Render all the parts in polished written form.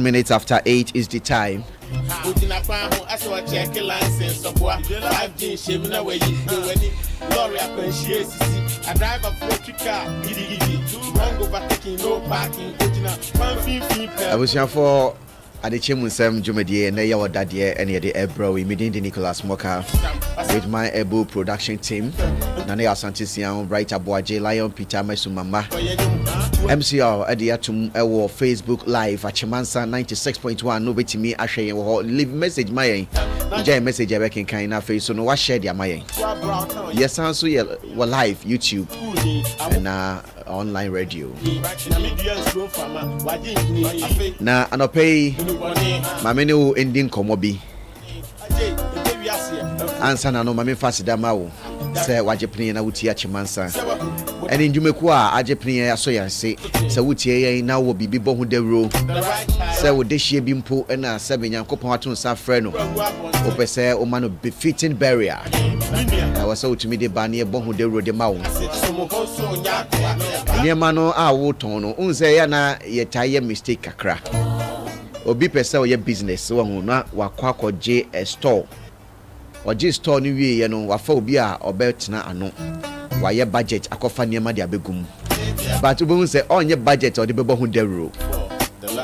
minutes after 8 is the time. I was here for Adekyee Nsem Jumedie and Yawa Dadie and the Ebro immediately Nicholas Moka with my Ebu production team. Nane Asantisian, writer Boaje, Lion Peter Mesumama, MCR Adiatum Ewo Facebook Live at Chimansa 96.1. No bet me Ashay leave message my message I reckon kind of face so no share their my yes answer we live YouTube and online radio. Na anope mamene ending komobi ansa na no mame fasida mawo se wagepne na wutia chimansa ene ndwumeku a agepne aso yanse se wutie yen na wo bibi bo hu dawro se wo dehie bi mpo na se benyankopon aton sa frɛ no opese o mano befitting barrier na wasa utumi de ba ne bo hu dawro de mawo ne mano a wo ton no unse ya na yetaye mistake kakra obi pese o ye business wo hu na wakwa kwaje a store oje store ni wie ye no wafa obi a obetena ano waye budget akofa niema de abegum but obo say onye budget o de bebo hu dawro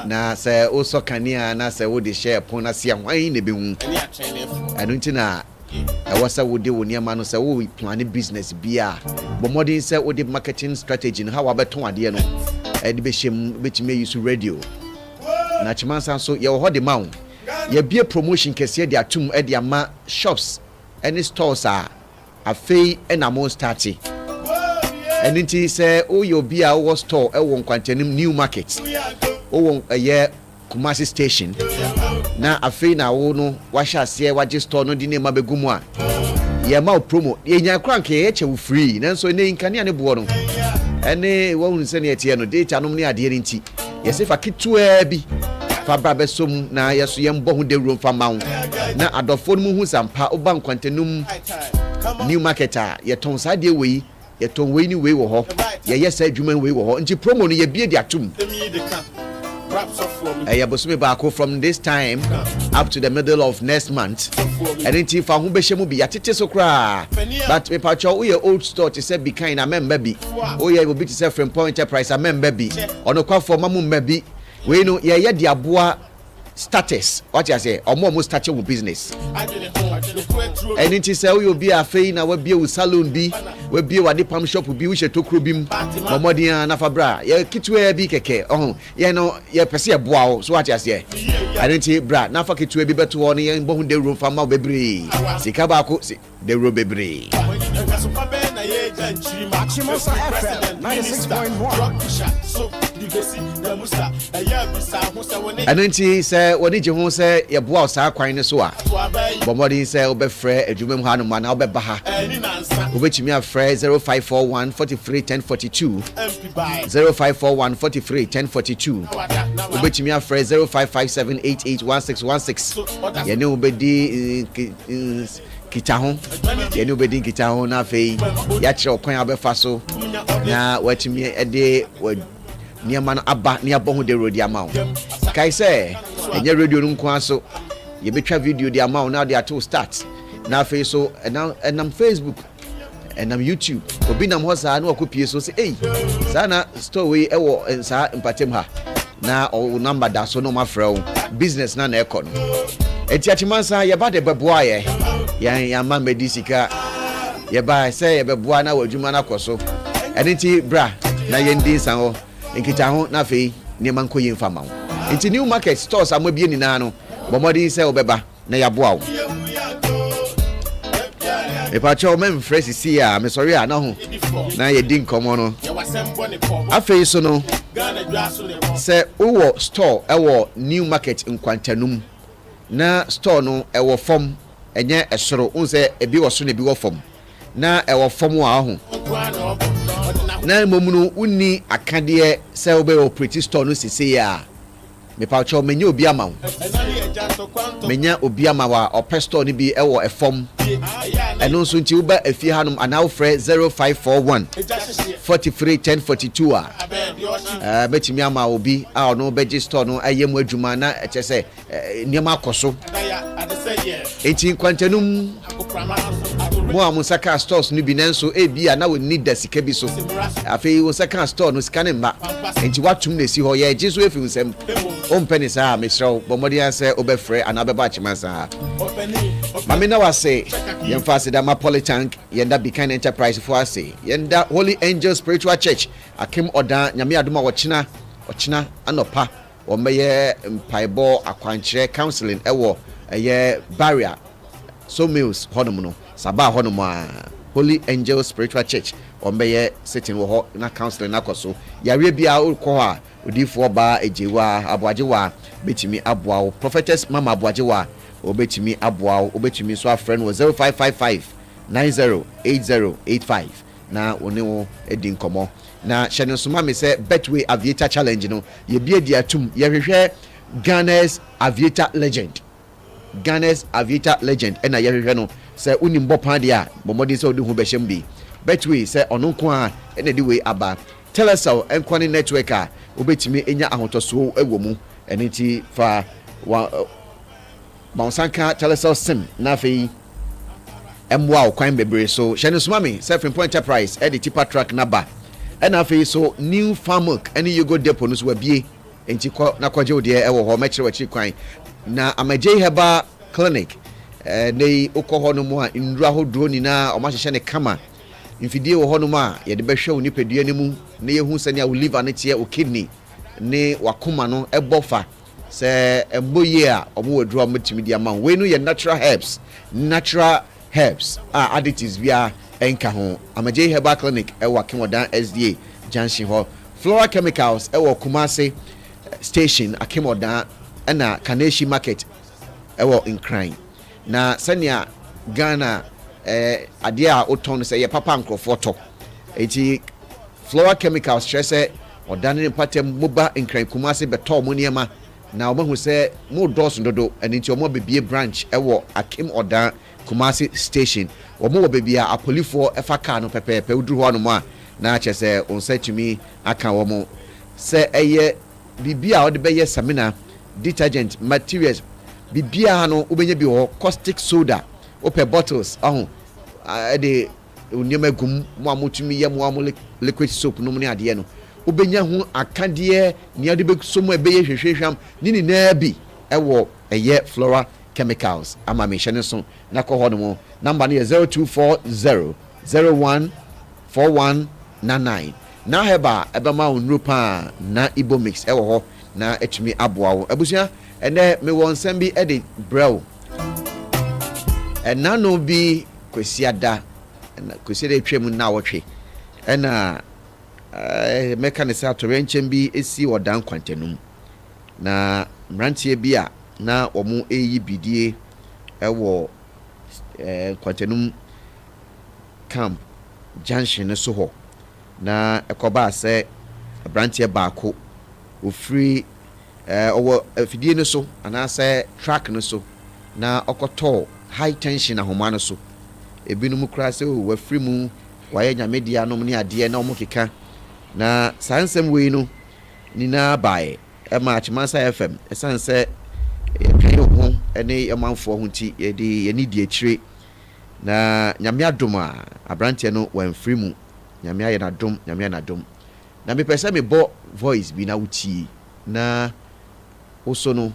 na say o so kania na say wo de share pon na sia hwan ne be hu anu ntina e wasa wo de wo niema no say wo plan business bia bo modern say wo de marketing strategy no how abeton ade no e de be shem betime use radio na chimansa so ye wo ho de mawo ye bie promotion kese de atum e de ama shops any stores are afei na mo starti eninti say o yo bia wo store e won kwantanim new market o won ye Kumasi station na afei na wo no wa hya ase waje store no di ne ma begumu a ye ma promo ye nya krank ye che wo free nanso ne nkane ane bo no ene wo hun se ne etie no data no ne ade nti ye se fa kitua bi fabra besom na yeso yembo hu de room fa mawo na adofo no hu sampa oba nkwantenum new marketer ye ton sa de we ye ton we ni we wo ho ye yes adwuma we wo ho nti promo no ye bie de atum bosome baako from this time up to the middle of next month and nti fa hu behye mu bi yatete so kra but me pacho we old store to say be kind na member bi o ye obi to say from point price a member bi ono kwa for mamu member we no ye de aboa status what you say omo start your business and it is say we be afei na we be a salon bi we be a pam shop bi we she tokro bim momodian na fabra ye kitwe bi keke ye no ye pese boa so what you say and it bra na fa kitwe bi beto on ye bohu de room fama bebre sika ba ko de room bebre and nti say woni je ho say ye boa sa kwan ne so a bomodi say obefre adwumem ha no ma na obeba ha obetimi afre 0541 43 1042 0541 43 1042 obetimi afre 0557 881616 ye ne obedi kita ho ye ne obedi kita ho na fei ya kire okwan abefa so na watimi ede niema no aba ne abohu de road amount kai say enye radio no nko so ye betwa video de amount na de ato start na fe so enam Facebook enam YouTube obi nam ho sa na okopie so say eh sana store we ewo nsa empatem ha na o number da so no mafrɛ business na ekɔ no etiachimansa ye ba de beboa ye ya ma medisika ye ba say ye beboa na wadwuma na koso eniti bra na ye ndin san ho nkita ho na fei ne manko yin fama ho nti new market stores amabie ni na no bomodi say obeba na yaboa wo e pa cho mem fresh si a me sorry na ho na ye din komo no afei so no say wo store ewo new market nkwantanum na store no ewo fom enye esoro unse ebi wo so na ebi wo fom na ewo fom a ho na momuno unni akade se obe operate store no sisi ya me pa cho menye obi ama wo menya obi ama wa opestor ni bi ewo efom eno nso nti wo ba afie hanom ana wo frɛ 0541 43 1042 a betimi ama obi a ono beji store no ayem adwuma na eche se niam akoso enti kwantanum mo amusaka stores no bi nanso ebia na we need the sika bi so afei wo saka store no sika ne mba enti watum na si ho ye jesu efi nsem ompeni sa mesro bomodi ase obefre ana beba chimansa mame na wase yemfa se da Mapolitank yenda Beacon Enterprise for ase yenda Holy Angel Spiritual Church akim oda nyame adoma wochina anopa omeye mpaibo akwankyere counseling ewo eye barrier so mills honum no saba honum a Holy Angel Spiritual Church omeye sitting wo na counseling akoso yare bia ukọ a odifo ba ejewa aboajewa betimi aboa prophetess mama aboajewa obetimi aboa obetimi so afriend wo 0555 908085 na one wo edi nkomo na hyene soma me se Betway Aviator Challenge no ye bia di atum ye hwehwe Ghana's Aviator Legend ena ye hwehwe no se unim bopa dia bomodi se odi hu behyem bi Betway se ono ko a ena di we aba Telecel enkwani network a obetimi enya ahotoso ewo mu eniti fa Bonsanka Telecel sim na fe emwa okwan bebre so hyene soma me Self Point Enterprise e tipa track naba ena fe so new farmwork eni yogo depot no so wabie enti na kwaje ode e wo ho mekire wachi kwan na Amaje Heba Clinic nei ukọ no mu a ndura hodro ni na o ma hyehye ne kama mfidie wo hono ma ye de behwe wo nipadua ne mu na ye hu sane a wo liver ne tie o kidney ne wakoma no ebofa se emboye a omo wadru amatimi dia ma we no ye natural herbs additives bia enka ho Amaje Heba Clinic e wakemodan SDA junction ho Flora Chemicals e wo Kumase station akemodan na Kaneshi Market e wo Nkran na sania Ghana ade a oton se ye papa nkrofo to eti Flora Chemicals stress odane ne patem moba Nkran Kumase beto mo niema na omahu se mo dos ndodo enti omo bebie branch e wo akem odan Kumasi station omo wo bebia apolifo efa car no pepepe uduru ho no ma na che se onsatumi aka wo mo se eye bibia wo de beye seminar detergent materials bibia no ubenya bi ho caustic soda open bottles de onyema gum mo amotumi ye mo liquid soap no mo ne ade no ubenya hu akade ne ade be so mo ebeye hwehwehwam ni na bi ewo eye Flora Chemicals ama me hyene so na ko ho no mo number no 0240 014199 na heba ebema onrupa na Igbo mix ewo ho na etumi aboa wo abusia ene me won nsem bi ede brew ena no bi kwesiada etwem na wotwe ena meka ne sa torenchem bi esi odan kwantanum na mrantie bi a na omo eyi bidie ewo kwantanum camp junction so ho na ekoba se brantie baako ofri owo afidie no so anase track no so na okoto high tension ahoma no so ebinum kura se o wafri mu waye nyamedia no ne ade na omo keka na sansem we no ni na bae e match Mansa FM esanse epeyo ho ene emanfo ho nti ye de ye ni die kire na nyame adom a abrantie no wanfri mu nyame aye na dom nyame na dom na me pese me bo voice bi na wuti na oso no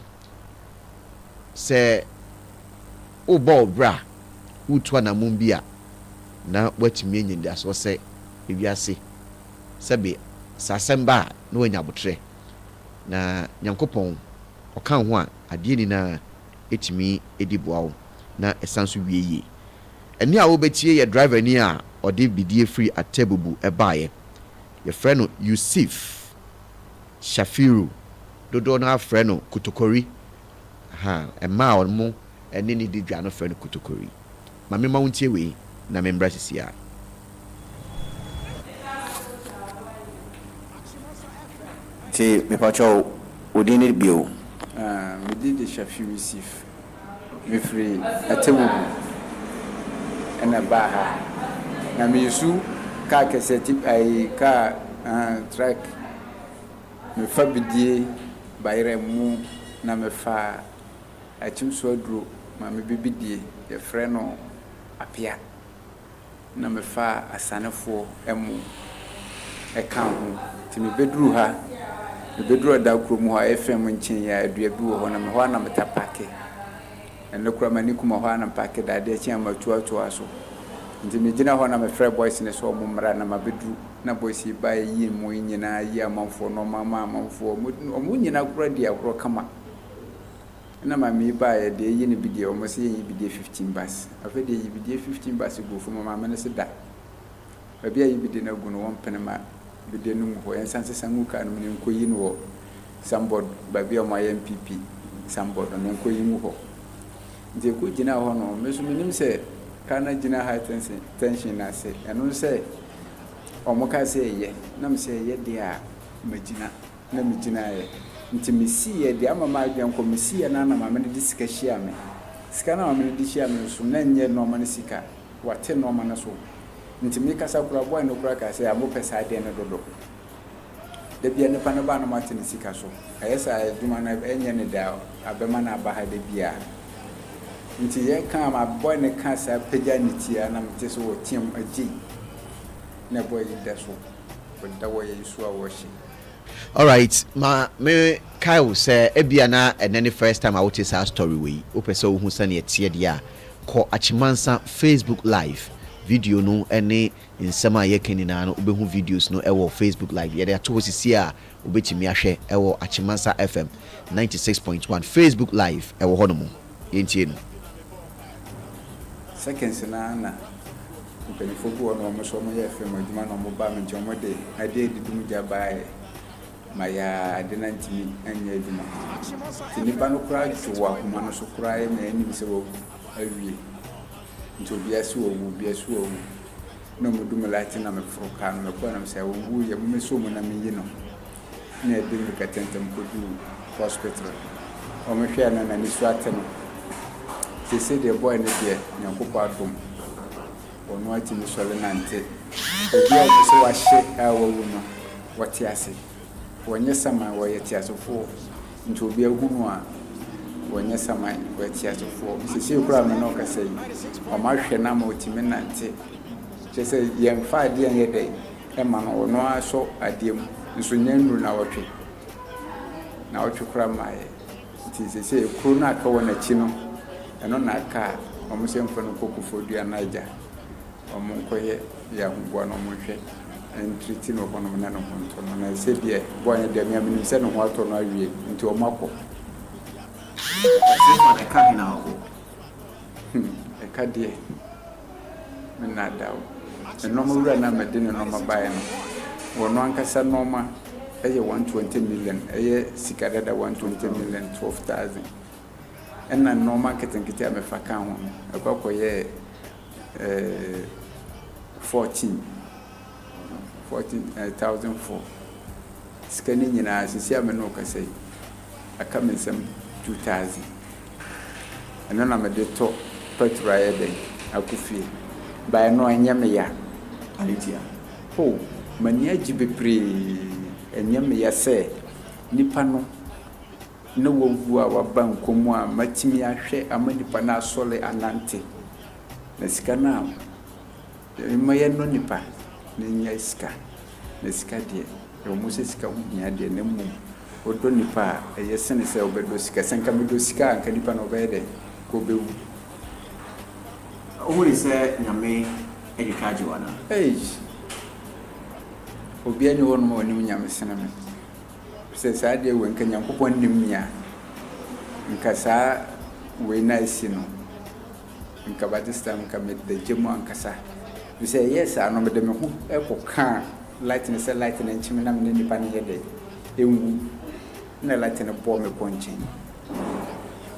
se o ball bra utu na mumbia na watimi nyindi aso se ewiase sebe sasemba no wanya botre na nyankopon okan ho a ade ni na etimi ediboawo na esanso wieye eni a wo betie ye driver ni a ode bidie free atebubu ebaye ye frɛ no Yusuf Shafiru dodo na frɛ no Kutokori ema onmo eni ni didwa no frɛ no Kutokori ma me ma wontie we na me mbra sisia ti me pacho Wodi ne bio. Me did the chef receive me free a table and a bar. Na me su car cassette I car track me fabidie by remu na me fa a chim so dro ma me bibidie your friend no apia na me fa asanefo emu e kan ho ti me bedru ha me bedru da krom ho FM nchin ya adua bi wo ho na me ho na me tapake ene kura mani kuma ho na pake da de chi amatuatu aso nti me gina ho na me frɛ boys ne so mo mra na ma bedru na boys ba yi mo nyina yi amanfo no mama amanfo mo nyina kura dia kura kama na ma mi ba ye de yi ne bidie o mo se yi bidie 15 bus afa de yi bidie 15 bus go fu mama me ne se da ba bia yi bidie na gu no won pene ma bidie no ho en sanse sangu ka no ne nko yi no sambod ba bia mo MPP sambod no nko yi mu ho nti ko gina ho no me so minim se kana gina high tension na se eno se o mo ka se ye na me se ye dia magina na me gina ye nti me si ye dia mama adwan ko me si ye na na mama ne disika hia me sika na mama ne di hia me so na nye no mama ne sika wate no mama na so nti me kasa kura boy no kura ka se amo pesa de ne dodo de bia ne pa ne ba na mate ne sika so ayesa aduma na enye ne da abema na aba ha de bia nti ye kan ma boy ne kan sa pagya ne tia na mte so wo tiem agi na boy da so da wo ye so a wo hye. All right, me Kyle say ebia na enene first time I would say our story we opese wo hu sane etie dia ko Achimansa Facebook live video no ene nsema ye kenina no obehu videos no ewo Facebook live ye dey to sisi a obetimi ahwe ewo Achimansa FM 96.1 Facebook live ewo hono yentie no seconds na mpanyifo bu ono mo so mo ye FM adwuma no mo ba me jomo de ade didum ja bae maya de nantimi anya adwuma ti nipa no kura to wa kuma no so kura e na anim se wo awie nto biasu wo no mo dum lati na me froka no ko na me se wo wu ye mo so mo na me yi no na de mi katentem ko du hospital o me hwe na ni so ateno se se de boy ne de nyankopɔ adom ono ati ni sole nante obi a so wa hye a wo wu no wati ase wonye sama wo ye ti asofo nti obi ahunu a wonye sama wo ti asofo se se kura me no ka sei o ma hwe na ma otimi nante se se ye mfa de ye de e ma no ono aso adiem nso nyanru na wotwe kura maaye nti se se kuro na aka wona chi no eno na aka omo se mfa no kokufodua na aja omo koye ya hubo no mo hwe entreti no kono na no honto no na se bia boy de me amini se no ho ato no awie nti o makọ Se fa de ka hina o. e ka de me na dawo eno mo wura na me de no ma bae no wono ankasa no ma eye 120 million eye sikadada 120 million 12,000 enna no market nkiti amefa kan ho akwakoye 14,004 skani nyina sisi ameno kasai aka Nsem 2,000 eno na mede to petrol yede akufie ba no anyame ya Alitia. ho mani agibepre anyame ya se nipa no no wovu a waban komu a matimi ahwe amanipa na asole anante na sika na maye no nipa na nya sika na sika de o mo se sika nya de na mu odo nipa eye sene se obedo sika senka medo sika anka nipa no be de ko bewu O ri se nyame edikaji wana. Obi ani won mo nim nyame sene me se sa de we nka nyankopon nim nya nka sa we na isi no nka batista nka me de jemu ankasa you say yes ano me de me hu ekoka light ne se light ne nchimi na me nipa ne yede enwu na light ne bo me ponchin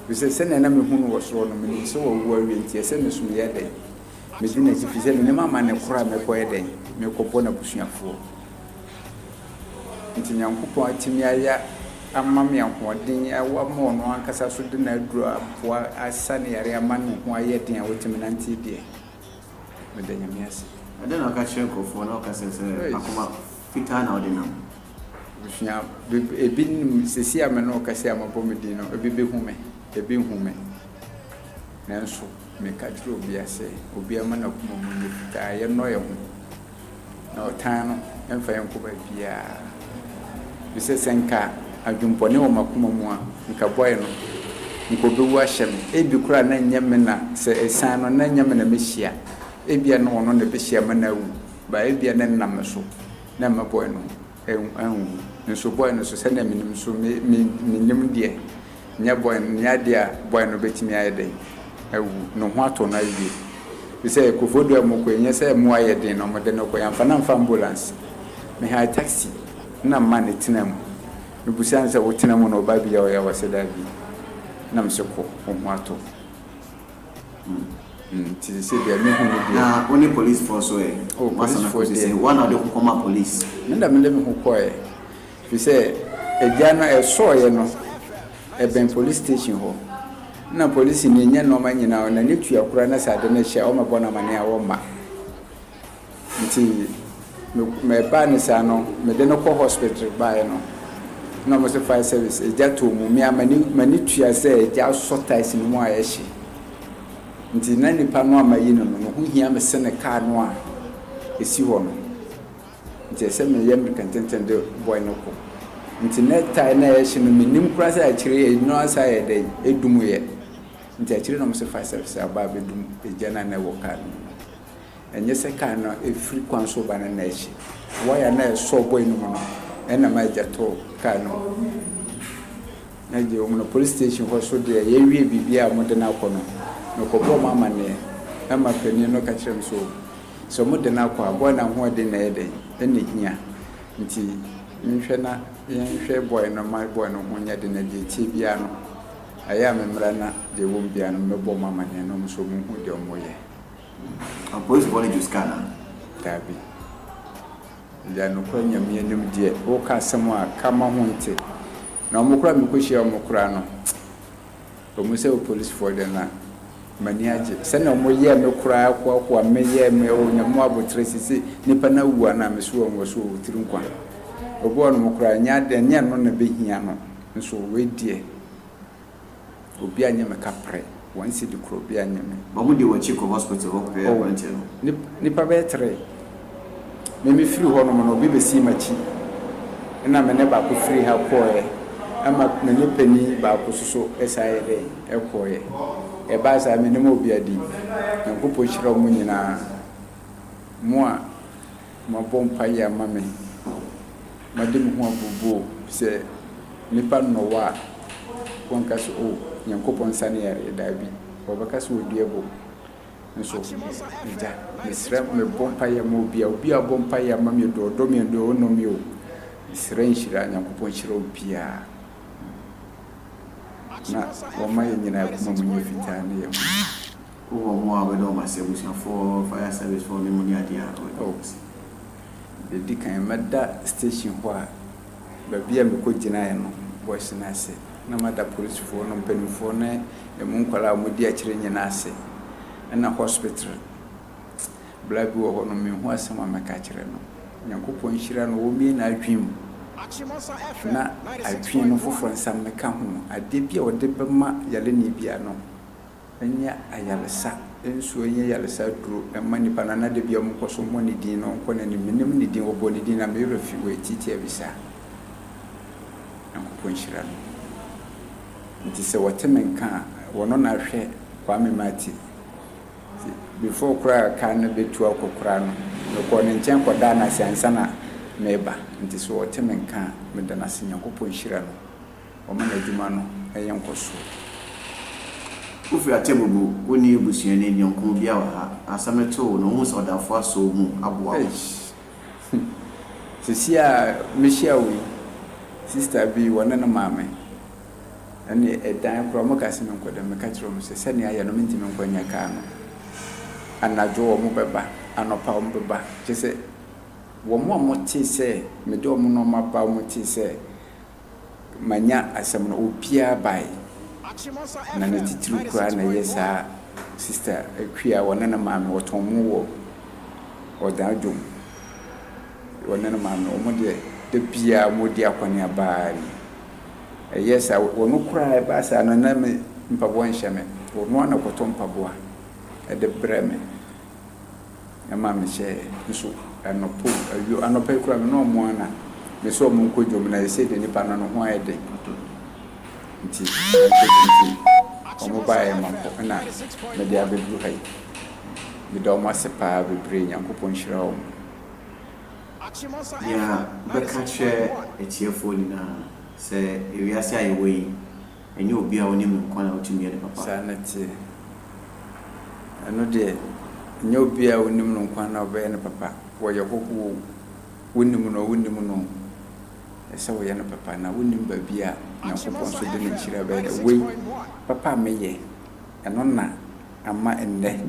you say se na me hu no wo so no me so wo wu awie ntie se me sum yede me dina ti fi se me mama ne kura me ko yede me ko bo na busuafo nti nyankopon atimi aya amame ahoɔden awa mo no ankasa so de na aduru aboa asane yare amane ho ayɛ den a wotimi nante deɛ medanya me ase ade na ka kyerɛ nkɔfoɔ na ɔka sɛ akoma fitaa na ɔde nam bushia ebi nim sesi ame no ɔka sɛ amabɔ me din no ebi behu me ebi hu me nanso me ka kyerɛ obi ase obi ama na kuma mu ne fitaa yɛ no yɛ ho na ɔtan no ɛmfa yɛ nkɔba biara bisɛ senka adwumpɔne wɔ makoma mu a nka boy no nko bewu ahyɛ me ebi kura na nyɛ me na sɛ esan no na nyɛ me na mehyia ebia no ono na behyia me na wu ba ebia na nam so na ma boy no ehu nso boy no so sɛ na menim so me nim deɛ nya boy no nya deɛ boy no betimi ayɛ den ewu no ho ato na yie bisɛ kofodo amoko nyɛ sɛ mu ayɛ den no mo de no ko yamfa na mfa ambulance me ha taxi na man tinam me busan sɛ wotinam no ba bia o ya waseda bi na me seko ho ato ti se bia me hu no na only police force so police force say one of the Hukuma police nda me hu koe fi sɛ edia no ɛsɔɔyɛ no ɛbɛn police station ho na police ni nya no ma nyina na ne tua kura na sade na hye o ma bona mane a wo ma nti me ba ni sa no me de no kɔ hospital ba no na mo se fire service eja to mu mi amani tua sɛ eja sotais ni mu a yɛhye nti na nipa no amayi no no ho hia me se ne car no a esi hɔ no nti sɛ me yɛ me kantenten de boy no ko nti na tai na yɛhye no menim kura sɛ akyire e no asa yɛ dɛ edumu yɛ nti akyire no mo se fire service aba be dum eja na na wɔ car no enye sɛ car no efiri kwan so ba na na echi wire na so boy no mo no ena ma eja to car no na je o mo police station ho so de ye wie bibia mo de na akɔ no ko bo mama ne e ma pani no ka kyerem so mo de na akɔ boy na ho de na ede ene hia nti nhwɛ na nhwɛ boy no ma boy no ho nya de na de tie bia no aya me mra na de wo bia no me bo mama ne no so mo hu de mo ye a police body just scanner tabi ya no kwa nyame anim de o ka asɛm a kama ho nte na mo kura me kohyia mo kura no o mo sɛ o police for de na mani age sɛ na mo yɛ me kura kwa me yɛ me o nyamo abotre sisi nipa na wu ana me so wo so o tiri nkwa obo no mo kura nya de nya no na behia no nso we die obi anya me kapre one city kro bi anya me ba mo de wo chiko hospital ho prayer volunteer nipa betre me free ho no no obi be si machi na me ne ba ko free ha koe ama me ne pani ba ko so esaye de e koe e ba sa me ne mo bi adi nko po hira mo nyina mo a mo bom pa ya ma me ma de mo ho abubu se nipa no wa kon ka so o nyankopon sane yare da bi obaka so oduebo nso ja misra me bompa ya mo bia obi a bompa ya ma me do me do no me o misra nshira nyankopon shira obia na wo ma nyina kuma munye fita ne ya wo mo a we do ma se busia for fire service for me munya dia o de dikan meda station ho a ba bia me ko gina ya no boys na se na mada police for no penfo na e mun kwala mu di akire nyina ase na hospital blabi wo ho no me ho asema meka kire no nyankopon hira no wo mi na adwim na adwin no foforo nsam meka ho ade bia wo de bema yale ni bia no enya ayalesa enso enya yalesa duro ema nipa na de bia mu koso mo ni din no ko na ni menim ni din wo bo ni din na me refi wo titi abisa nyankopon hira no nti se wotemenka wono na hwe kwa me mati before kura kan betu akokura no ko ne nchen ko da na siansa na meba nti so wotemenka me da na sinyakopon hira no o ma na djuma no eyen koso ufi atebubu oni busuan ne nyonko bia wa ha asameto no hu so dafo aso mu aboa sisia mehia wi sister bi wona na mame ane edan kro mo kase me nkoda me ka kiro mo se ne aye no menti me nkwanya ka no anajo mo beba anopa mo beba kese wo mo ti se me do mo no ma ba mo ti se manya asɛm no obia bai na ne titiri kura na yesa sister Adekyee a wɔne ne maame wɔtɔn mu wɔ ɔdaadwom wɔne ne maame wɔn de bia mo di akɔne abaari yes wɔn kura ba sa no na me mpaboa nhyɛ me wɔn ana kɔtɔ mpaboa de brɛ me na maame hyɛ nso anɔpo ayo anɔpa kura me no mo ana me so mo nkɔdwom na yɛsɛ de nipa no ho ayɛ de nti ɔmo bae mampo na me de abɛduru ha yi me da ɔmo ase paa bebree Nyankopɔn hyira ɔmo ya bɛka kyerɛ atiefo nyinaa sɛ ewiase a yɛwɔ yi ɛnyɛ obi a wonim nkwa na wotumi yɛ de papa saa na te ɛno deɛ nyɛ obi a wonim no nkwa na ɔbɛyɛ ne papa wɔyɛ hoho wonim no ɛsɛ wɔyɛ ne papa na wonim baabi a Nyankopɔn so de ne nkyira bɛyɛ dɛ wei papa meyɛ ɛno na ama ɛnnɛ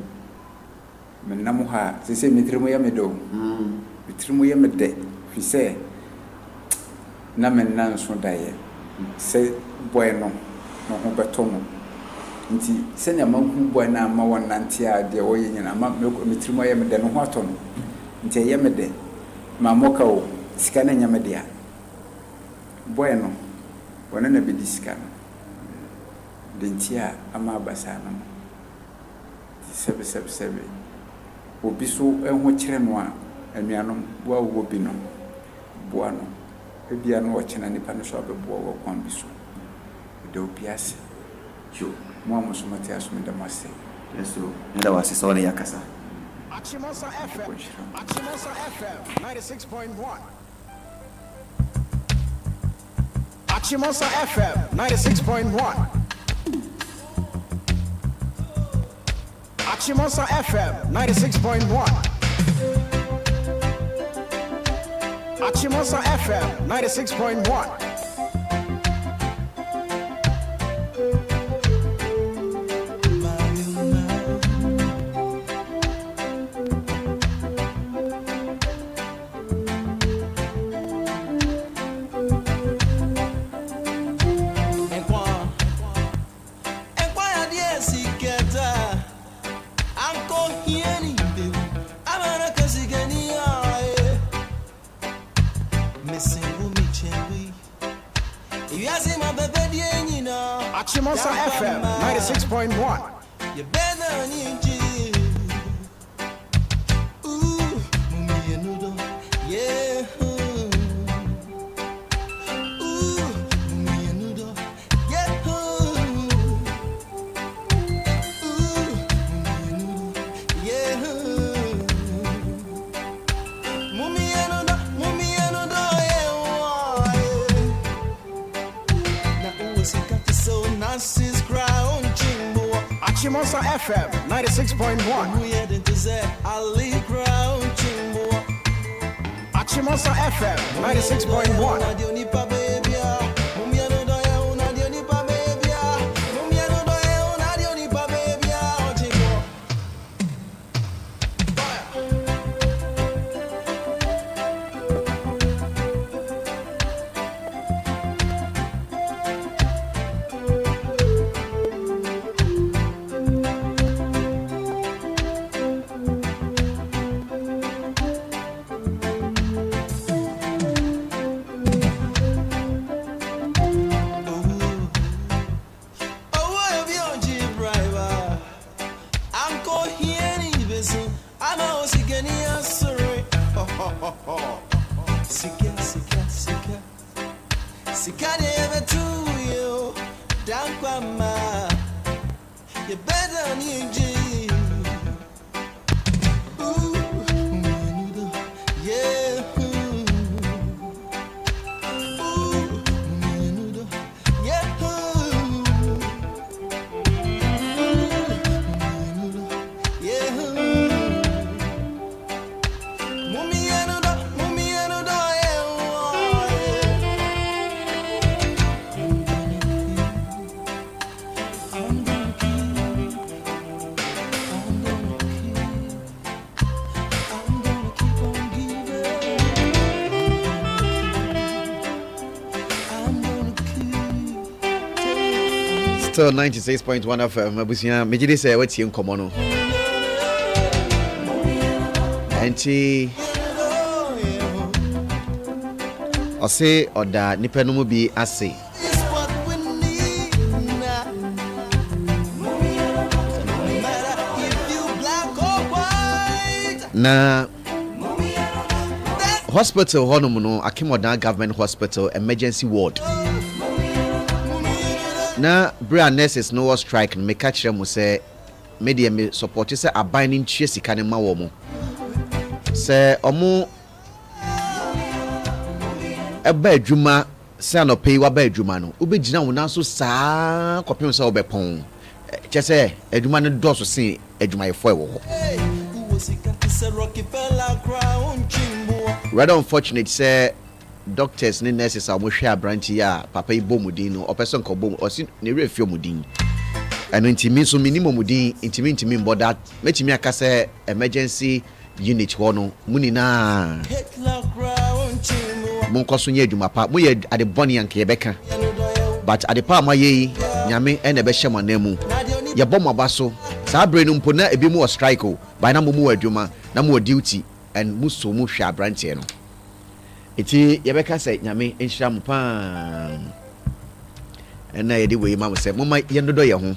menam ha sɛ metiri mu yɛ me do metiri mu yɛ me dɛ fi sɛ na menna nso daeɛ sɛ boy no ho bɛtɔ no nti sɛnea mahu boy na ama wɔn nante a deɛ wɔyɛ nyina ama metiri mu yɛ me dɛ no ho atɔ no nti ɛyɛ me dɛ ma moka o sika na nyame de a boy no wɔne na bɛdi sika no de nti a ama abasa no sɛbɛ obi so ɛho kyerɛ no a anuanom boa wo bi no boa no ebia no wɔkyena nipa no so abɛboa wɔ kwan bi so de obi ase jo mo amosomate asome da mase yeso nda wase so ne yakasa Achimosa FM 96.1 Achimosa FM 96.1 Achimosa FM 96.1 Achimosa FM 96.1 Achimosa FM 96.1 You better need you. Yeah. Achimosa FM 96.1 Achimosa FM 96.1 You better need you. still 96.1 FM. Abusia mejide say wetie nkomo no. Enti ose oda nipa no mu bi ase. Na hospital honum no Akemodan government hospital emergency ward. Na bra nurses no was strike me catch them say media me support say abaning tue sika ne ma wo mo. Say omo eba adwuma say no pay wa ba adwuma no obegina wo na so saa kopem say obepon. Che say adwuma ne do so sen adwuma yefo e wo. Rather unfortunate say doctors and nurses are share branch ya papa ibo mudin or person ko bom or sin ne refio mudin and intimi so minimum mudin intimi but that metimi aka say emergency unit ho no muni na mon kwaso nya adwuma pa mo ye ade boni yanke beka but ade pa ma ye nyame e na be hye manam ye bom abaso sa brenu mpo na ebi mu strike o by na mo mu adwuma na mo duty and muso mu hwa branch no iti yebeka say nyame enhira mo pa ena yedi we ma mo say mama yendodo ye ho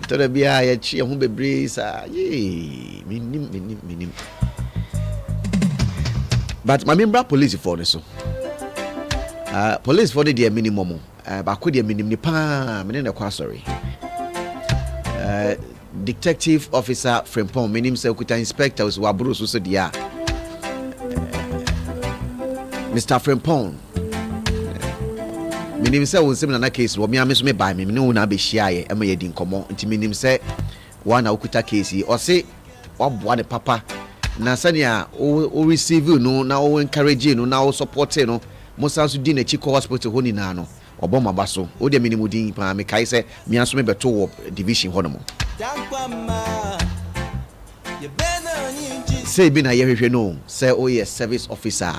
to da bia ye chi ye ho bebre sa ye minim but my member police for so police for the minimum ba ko the minim ni pa me ne kwa sorry detective officer Frimpong minim say kuta inspectors wa bro so dia Mr. Frimpong minim say won sim na case wo me ameso me ba me ne na be hia ye e ma ye di nkomo nti minim say wa na okuta case o se wa boa ne papa na sania o receive no na o encourage no na o support no mo sanso di na chiko hospital ho ni na no oboma baso o de minim din pa me kai say me anso me beto wo division ho no mo say bi na ye hwehwe no say o ye service officer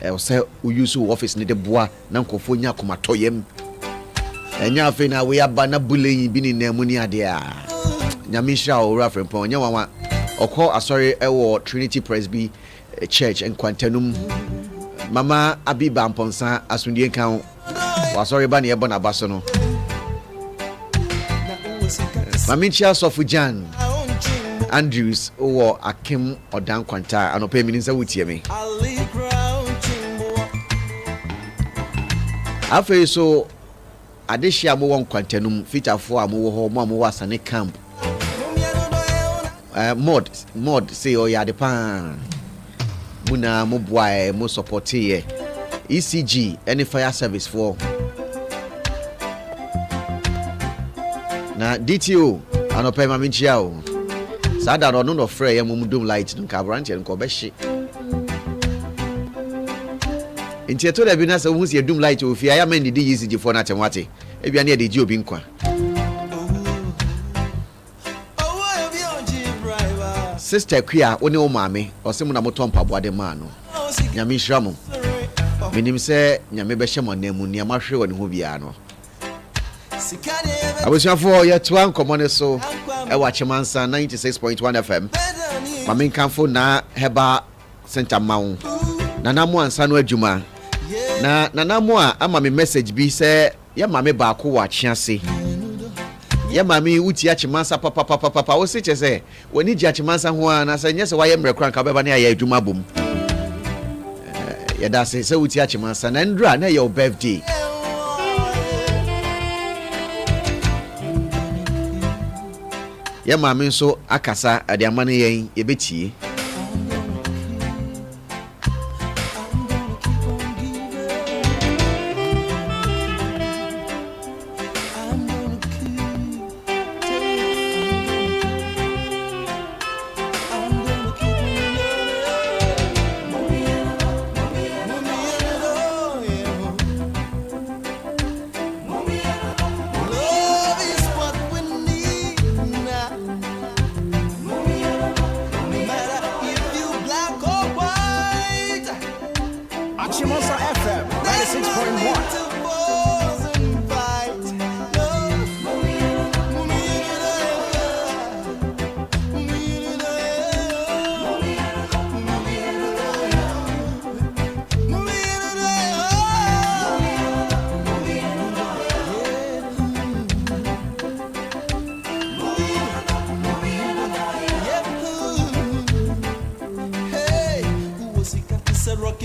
o say o use office ne de boa na nkofo nya komatoyem enya afi na we aba na bulleyin bi ni na mu ni ade a nyame hira o ra Frimpong nya wanwa okọ asori ewo Trinity Presby Church en Kwantanum mama Abiba Mponsa asundie kan wa sorry ba ne ebo na baso no Maminchia Sofujan Andrews owo Akim Odan Kwanta anope mininsa wutie me afi so adehia mo won Kwantanum fitafo amowo ho mo amowo asane camp mod say o ya de pan muna mo boy mo support ye ECG any fire service for na DTO anope Maminchia o sada no no frɛ ye mo dum light nka branch nko be hye nti eto da bi na se hu se dum light o fi aya man di ECG for na temwate e bia na ye de ji obi nkwa sister Kwia oni o maame o se mu na moto mpaboa de ma no nyame hira mo minim se nyame be hye mo na mu ni ma hwe woni ho bia no abusuafo ye toan komone so e wa Chimansa 96.1 FM mamin kanfo na heba center mawo nanamu ansa no adwuma na nanamu a ama me message bi se ye mame ba ko wa chiase ye mame uti Chimansa papa wo se chese woni ji Chimansa ho ana se nyese wa ye mrekran ka beba na ya adwuma bom ye da se uti Chimansa na ndra na your birthday ya mame nso akasa ade amane yen ye betie Chimansa FM 96.1.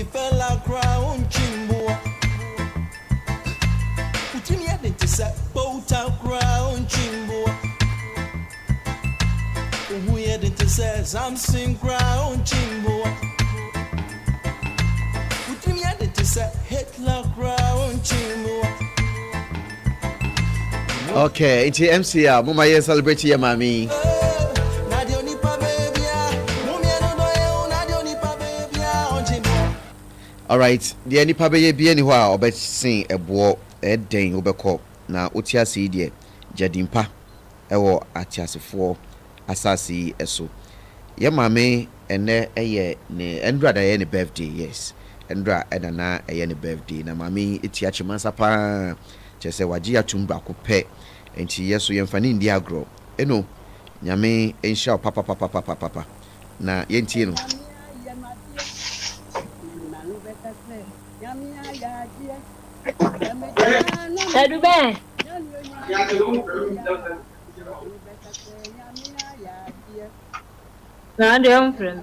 Rockefeller crown chimbo. Putting your dent is a boat out crown chimbo. Who had it says something crown chimbo. Putting your dent is a Hitler crown chimbo. Okay, it's MCR. Mama, yes, celebrate your mommy. All right, the any pabe be anywhere or bet sing a boy a dang obeko na utia see dear Jadimpa ewo atiasefo asasi eso. Ye mame ene eye ne Endra da ye ne birthday, yes. Endra edana eye ne birthday na mame itiachi mansapa chese waji atum brako pe enti yeso ye mfani ndi agro. Eno nyame ensha papa na yenti no. Edube. Na dem friend.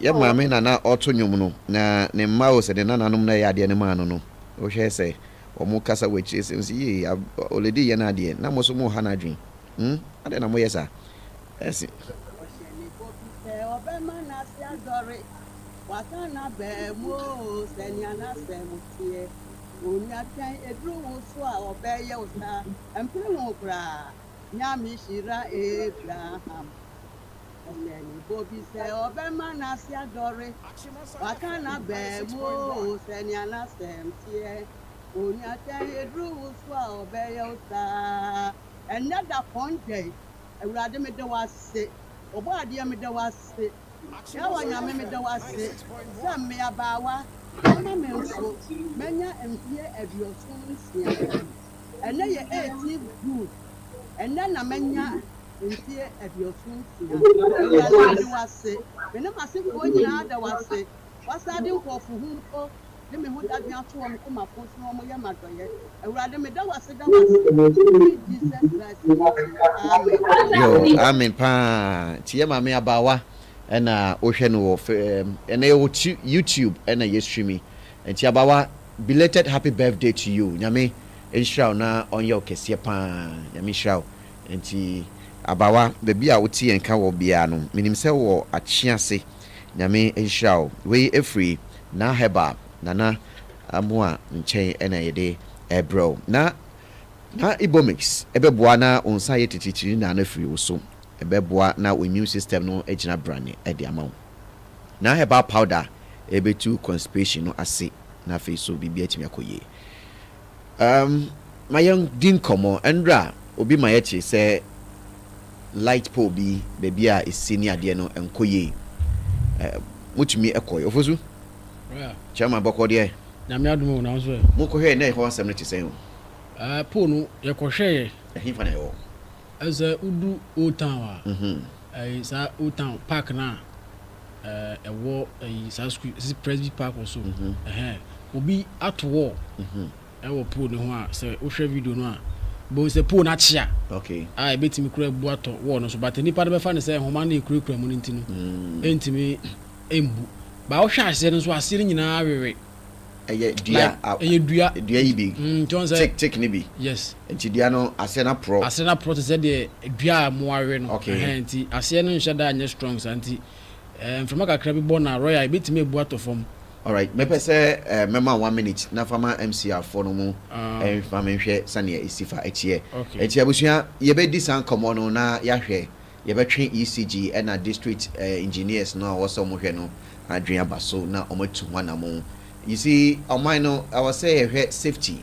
Ya mame na oto nwum no na ne mma o se de nananom na ya de ne ma no no o hwe se o mu kasa wechi se ye oledi ye na de na mo so mu ha na dwen ade na mo yesa esi Wakana bemo seniana semutie onya kan edru so a obeye usa empemo kra nyami shira Abraham Oseni bobi se obema na si adore wakana bemo seniana semutie onya kan edru so a obeye usa another ponde awurade me de wase obo ade me de wase yawa nyame me de wase se me abawa na me nso menya empie aduosun nsia ene ye 18 good ene na menya empie aduosun nsia ya de wase me na mase ko nyina da wase wasade nkofu hu o de me hu da dua to am ko mafo so mo ye madoye awurade me da wase Jesus Christ amen yo amen pa tie mame abawa ena ohwe no wo ena yo YouTube ena ye streami enti abawa belated happy birthday to you nyame enshraw na onye okese pa nyame shraw enti abawa bebi a woti enka wo bia no minim se wo achiase nyame enshraw we efree na heba nana amua nchen ena yede ebro na ibomix ebeboa na onsa ye tititiri na na free wo so ebeboa na immune system no ejina brane ede amaw na heba powder ebetu constipation no ase na fe so bibia timi akoye mayon din komo Endra obi mayechi se light pole bi baby a esini ade no enkoye mutumi ekoye ofosu chama bokode na me adumo na so mukohwe na ho asem no tisen pole no ye kohwe ehifa na yo eze udu otan wa sa otan park na ewo sa school si presby park also obi atwo ewo pole no ho a se o hwe video no a bo se pole na chia okay betimi kura bu ato wo no so but nipa de be fa ne se homa na ekura mu ntino entimi embu ba o hwa ase no so ase nyina awewe eye dua ibi tik ni bi yes enti dua no ase na pro to say de dua mo awe no enti ase no nhye da anya strong santi from akakra bi bona royal betimi ebu ato form. All right, me pese mema 1 minute na fama MCR for no mu fama hwe sane esifa etie etie abusua ye be disan komo no na ya hwe ye be twen ECG na district engineers no wo mo hwe no adwen abaso na omatu wana mo. You see on no I was say hwe safety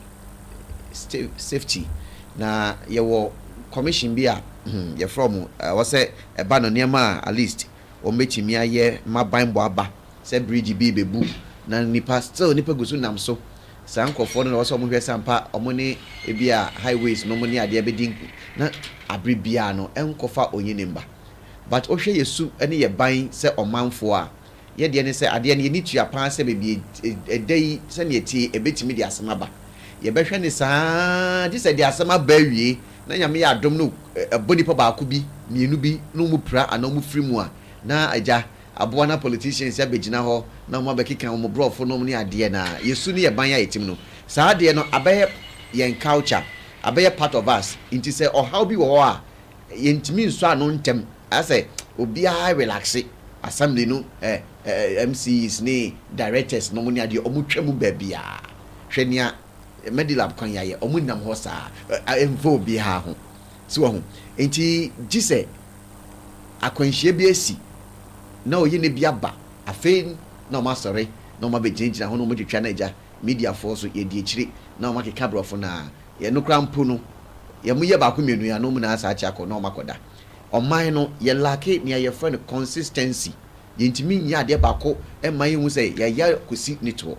na ye wo commission bia ye from I was say e ba no niam at least o metimi aye maban bo aba say bridge bi bebu na nipa still nipa gusu nam so sankofo no so mo hwe sampa omone ebia highways no mo ni ade bedin na abribia no enkofa onye nimba but o hwe yesu ene ye ban se omanfo a ye de ne se ade ne ni tua pan se bebi edai se ne tie ebetimi de asema ba ye behwe ne saa di se de asema ba wie na nyame ya adom no bonipa ba ko bi mienu bi no mu pra ana mu firi mu a na agya aboa na politicians ya begina ho na mo abekeka mo brofo no ne ade na yesu ne ye ban ya yetim no saa ade no abaye yen culture abaye part of us inti say how bi wo a yentimi nso ano ntem ase obi a relax assembly no MCs ne directors no mo ne ade omutwam babia hwenia medilab kan ya ye omunam ho saa envo bi ha ho so ho enti gise akwanhie bi asi na oyi ne bi aba afen na o ma sore na o ma be jinjina ho no mo twetwa na agya media force ye di ekire na o ma keka brofo na ye no krampo no ye mu ye ba ko menu ya no mu na asa acha ko na o ma koda oman no ye lake ne ye friend consistency ye ntimi nya de ba ko e man hu say ye ya kosi nito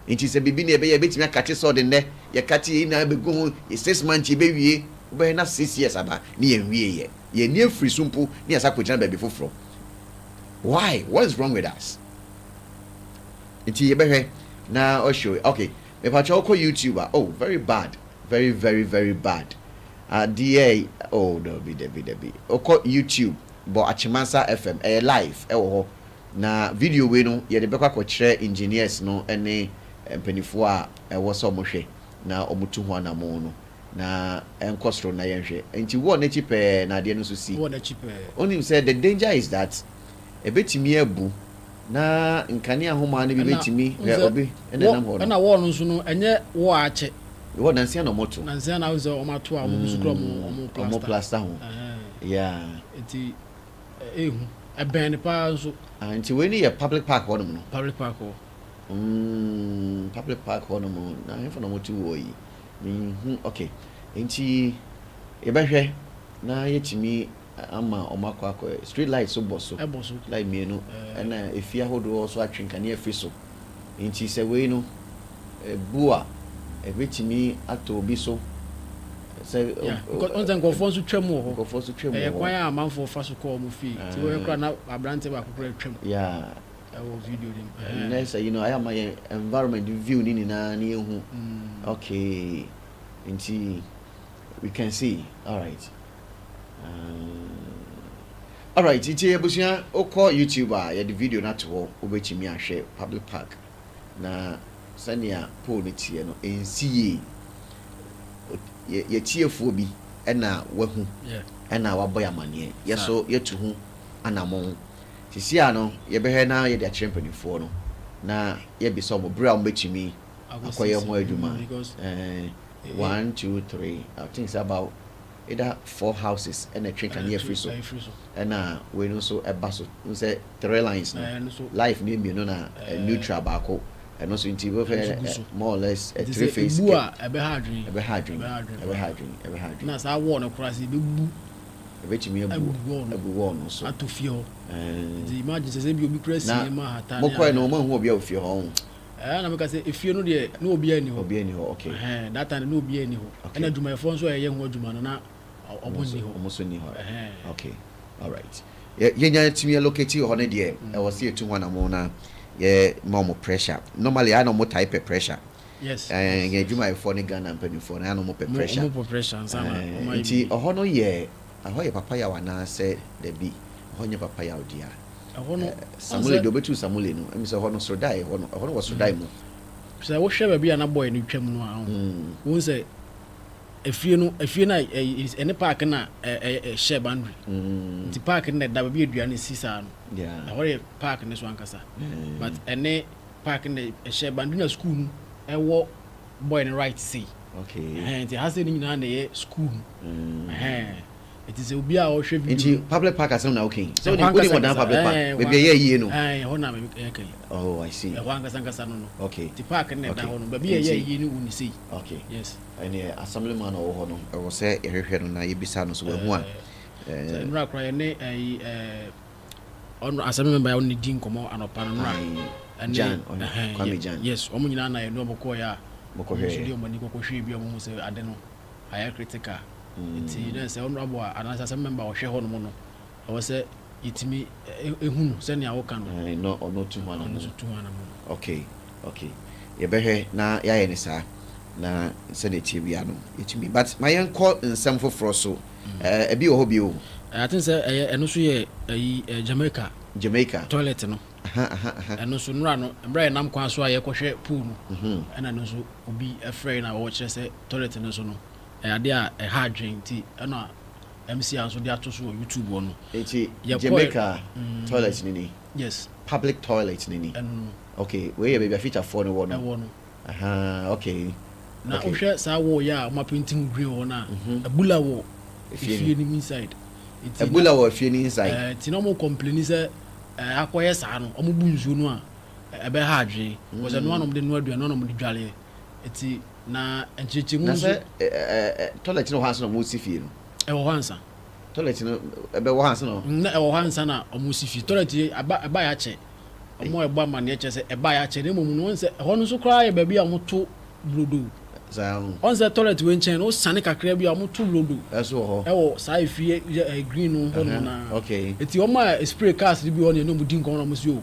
nti se bibi ne be ye betimi akate so de ne ye kate na be go ho 6 months be wie be na 6 years aba ne ye wie ye ni afri sumpo ne asa ko jina be foforo. Why? What is wrong with us? Nti ye be na o show okay me pa cho ko YouTuber oh very bad very very very bad DA oh no be oko YouTube but Achimansa FM live ho na video we no ye de be kwa kire engineers no ene mpanifo a wo so mo hwe na omutu ho na mo no na enkostro na ye hwe nti wo na chipe na de no so si wo na chipe only say the danger is that ebetimi abu na nkane ahoma na betimi obi ene na mo na wo no so no enye wo ache wo na nsia na moto na nsia na wo mato a mo sukro mo plaster ho yeah enti ehu eben pa so nti we ni public park ho no public park ho public park ho no na info na moto wo yi okay nti ebehwe na yetimi ama omakwa street light so boso like me no na efia hodo so atwenka ne afi so nti se we no bua ebetimi ato bi so se on then go for so twam ho go for so twam ho kwan ya amanfo fa so ko mo fi ti we kra na abrante ba kokra twam yeah video dem nice you know I am my environment view ni na ehu okay nti we can see all right iti ebusia okọ YouTuber ya the video na to obetimi ahwe public park na sania pool ni tie no ensiye ye tiefuo bi na wahu na waboy amane ye so yetu hu anamon sisia no ye behwe na ye de atrempanifo no na ye bi so mo bra mo betimi akoye ho adwuma 1 2 3 I think it's about either 4 houses and a train can near free so and we know so a bus say 3 lines life name you know na neutral bako and also into more or less a 3 phase ebe hardring na sa wo no cross be bu ebetimi abu wo no so atofio the imagine say be obi cross ma hata mo ko no mo hu obi ofie ho na make say efie no de na obi ani ho okay that time na obi ani ho and adwuma efo nso ye ho adwuma no na omoso ni ho okay all right ye nya timi locate ho ne de e wo se etu ho na mo na ye more pressure normally I no more type pressure yes ye adwuma efo ne Ghana mpani fo na no more pressure more pressure sana nti ho no ye aho ye papa ya wana se de bi ho nye papa ya odia ahono Samuel do betu Samuel no emi se hono so dai hono wo so dai mu se wo hwe ba bia na boy no twam no a won se efie na ene park na share boundary nti park na da ba bia aduane sisa no yeah ahore park ne so ankasa but ene park na share boundary na school wo boy no right see okay nti hase ni nyina na ye school it is obi a o hwe video nti public park asem na okay so the putting on public park maybe ye no ho na me kai oh I see ho ankasa no okay the park na da ho no ba bia ye no uni see okay yes ene assemblyman o ho no e wo se ehwehwe no na ye bisa no so wahu a nra kra ye ne on assemblyman ba on din komo anopa no nra Jan Kwame Jan yes o nyina na ye no boko ya boko hwe so di o mani koko hwe bia mo se ade no higher critical nti na se honorable anasa se member o hwe ho no no o se yitimi ehunu se ne awoka no no no too much no okay ye behwe na ya ye ne sa na sɛ ne tie bia no yɛtumi but ma yɛnkɔ nsɛm foforɔ so ebi wɔ hɔ bio I think say ɛno so yɛ Jamaica toilet no ɛno so nura no mbra nam kwan so a yɛkɔhwɛ pool no ɛna no so obi afrɛ na wɔkyerɛ sɛ toilet no so no ade a ɛha adwen ti ɛna MC anso de ato so wɔ YouTube wɔ no eti Jamaica toilet ni yes public toilet ni okay we yɛ baby a feature for no wɔ no okay na wohwɛ saa wɔ yɛ a ma painting green wɔ na abula wɔ efie ni inside abula wɔ efie ni inside ti na mo complain sɛ akɔyɛ saa no ɔmo bu nsuo no a ɛbɛ ha adwe wɔsɛ no anom de no aduane no anom de dwale eti na enkyekye mu na sɛ toilet no hansa no mo si fie no ɛwɔ hansa toilet no ɛbɛ wɔ hansa no na ɛwɔ hansa na ɔmo si fie toilet aba ya kyɛ ɔmo ɛbɔ amane kyɛ sɛ ɛba ya kyɛ ne mo no sɛ ɛhɔ no so kra yɛ baabi a mo to blodo on the toilet we nchen o sane kakra bi a mo to blodo ɛso hɔ ɛwɔ saa efie green no hɔ no na okay eti o ma spray cars bi wɔ ne no mu din kon na mo si o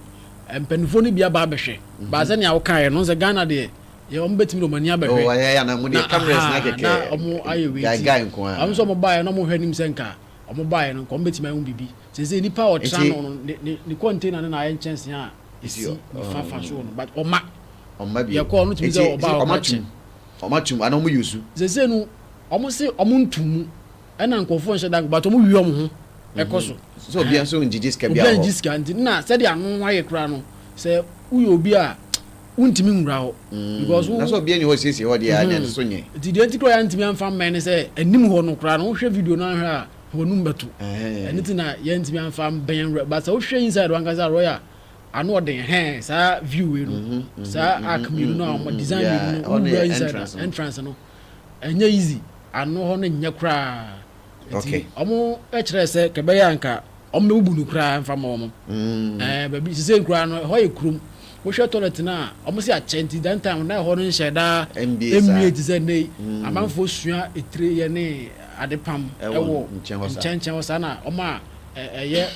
empanifo ni bia ba behwe ba sɛ ne a wo kae no sɛ Ghana de ye o mbetimi do mani abehwe o ya na mo de cameras na keke na omo aye we guy nko a am so mo ba ye no mo hwɛ nim sɛ nka omo ba ye no ko mbetimi ahu bibi sɛ nipa o tra no ne container na aye nkyɛnse a esi fa so no but o ma bi ye ko no tumi sɛ o ba o ma ɔmatum ana ɔmo yusu zeze no ɔmo se ɔmo ntumu ɛna nkɔfo nhyɛ dan but ɔmo wi ɔmo ho ɛkɔ so obi anso ngigi ska bia obi ngigi ska nti na sɛ de ano ayɛ kra no sɛ uyo obi a untimi nwura ho because na so obi ani ho siesie hɔ de a ne so nye nti de nti kra ya ntimi amfa mmɛn ne sɛ anim hɔ no kra no hwɛ video na hwɛ a honum beto ɛne ti na yɛ ntimi amfa mbɛn but sɛ wo hwɛ inside wan kasa roya ano ɔden saa view we no saa arc mi no mo design mi no inside entrance no ɛnyɛ easy ano hɔ no nyɛ kra okay ɔmo ɛkyerɛ sɛ kɛbɛyɛ anka ɔmo bubu no kra mfa ma ɔmo baabi sɛ kra no hɔ yɛ krum wo hwɛ toilet na ɔmo se akyɛnti dan time na hɔ no nhyɛ da emie ti sɛ nei amanfo sua etire yɛ ne adepam ɛwɔ nkyɛn hɔ saa na ɔmo a ɛyɛ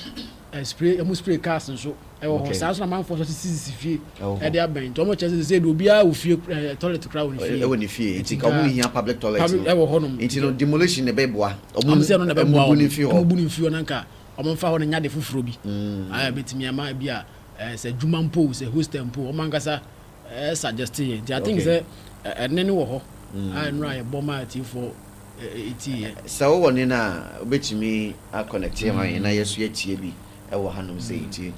spray ɔmo spray cars nso ɛwɔ hɔ saa so na manfo so sisi fie ɛde abɛn to ɔmo kyerɛ sɛ de obi a wo fie toilet kra wo ne fie nti ka ɔmo hia public toilet ɛwɔ hɔ nom nti no demolition ne bɛboa ɔmo sɛ no na bɛboa ɔmo bu ne fie hɔ ɔmo bu ne fie na nka ɔmo mfa hɔ no nya de foforo bi aya betimi ama bi a sɛ dwuma mpo sɛ hostel mpo ɔmo ankasa suggest yɛ nti I think sɛ ɛne ne wɔ hɔ a no ayɛ bɔ ma atifo eti sɛ wo wɔ ne na obetimi a connect ma yɛ na yeso yɛ tie bi ɛwɔ hanom sɛ eti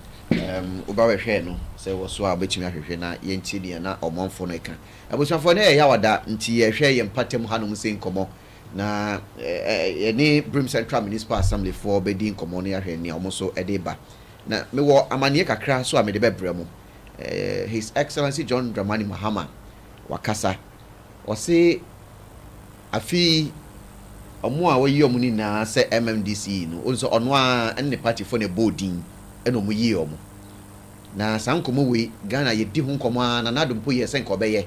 obawehwɛ no sɛ wɔ so a obetimi ahwehwɛ na yɛntie deɛ na ɔmɔmfo no ka abusuafo ne yɛ wada nti yɛhwɛ yɛ mpatam hanom sɛ nkɔmɔ na yɛne Brim Central Municipal Assembly for bedi nkɔmɔ no yɛhwɛ ne ɔmo so ɛde ba na mewɔ amaniɛ kakra so a mede bɛbrɛ mu His Excellency John Dramani Mahama wakasa ɔse afi ɔmo a wɔyi ɔmo ni na sɛ MMDC no ɔnso ɔno a ɛne party for ne boarding ɛna ɔmo yi ɔmo na sankɔmɔ wei Ghana yɛdi ho nkɔmɔ na nadom po yɛ sɛ nkɔbɛyɛ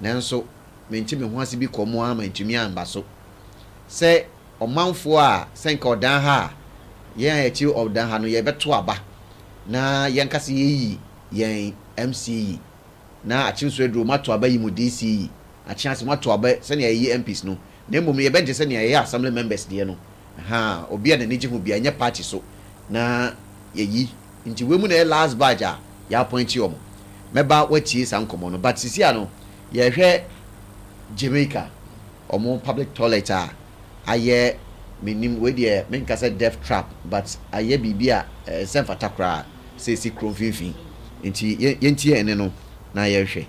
nanso mentimi ho ase bi kɔmɔ a mentimi amba so sɛ ɔmanfo a sɛ nka ɔdan ha yɛn a yɛkyi ɔdan ha no yɛbɛto aba na yɛn kasa yɛyi yɛn MCE na akyinso aduro mato aba yi mu DC akyinase mato aba sɛ ne yɛyi MPs no na mmom yɛbɛgye sɛ ne yɛyɛ assembly members deɛ no obi a na n'agye ho bia nyɛ party so na yɛyi nti we mu na last badge a ya appoint you meba watie sa nkomo no but sisia no yɛhwɛ Jamaica omo public toilet a ayɛ minim we de menka sɛ death trap but ayɛ bibia sem fatakra sɛ si krom finfin nti yɛntie ene no na yɛhwɛ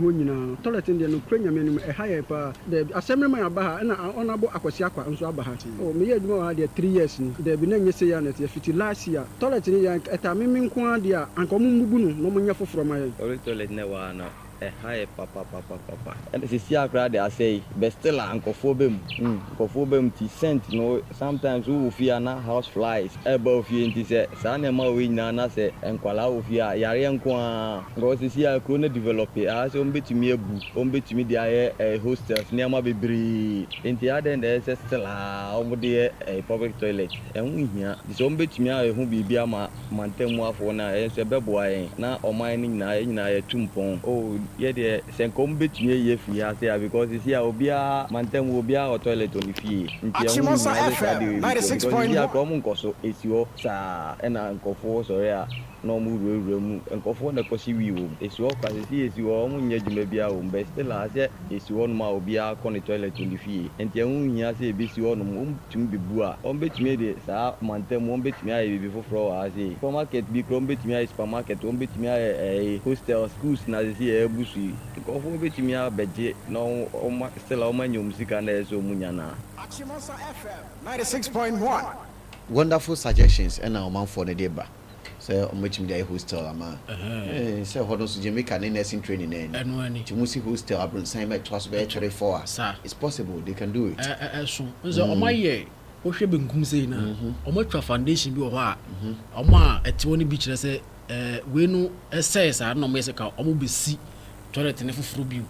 ho nyina toilet ndi no kura nyame no e high pa de assembly man aba ha na onabo akwasi akwa nso aba ha o me yɛ adwuma ha de 3 years ni de bi na nye se ya na te fiti last year toilet ni ya eta me nko ade a anka mo mbubu no no mo nya foforo ma yɛ toilet na wa na high papa. And this is crowd I say, but still uncle for them. For them to send no sometimes who fear na house flies above you into say Sanema win na say and Kuala Fia Yarian Kwa because this year crone develop as to me a book, to me the hostels near my baby. In the other end there's still a public toilet. And we here this to me who be ma mantemwa for na as a beboy na or mining na a tumpon. Oh, yeah, the same combat me ye fear because this year obia mantem will be our toilet on the fee. Achimota FM 96.1 Common Coso is your sa and Uncle Force or no move room and Coffon the Cosi view. It's your quality is your own yet may be our own best last is one mile be our con toilet on the fee. And the only has a busy on to be bua. On bet me the sa mantem won't bet me before floor as a supermarket be crumbit me supermarket won't bet me a hostel schools na a bussy. Coffee bet me a budget no still all my music and there's so munyana. Achimota FM 96.1 Wonderful suggestions and our man for the deba. Say on which media hostel ama. Say hold on to Jamaica nursing training and to Musi hostel abron sign by twice by 24 hours. It's possible they can do it. So on my year o hwe benkum sei na o matwa foundation bi wo ha o ma etiwoni beach na say we no essay sa no me se ka o mo besi toilet ne fufuru bi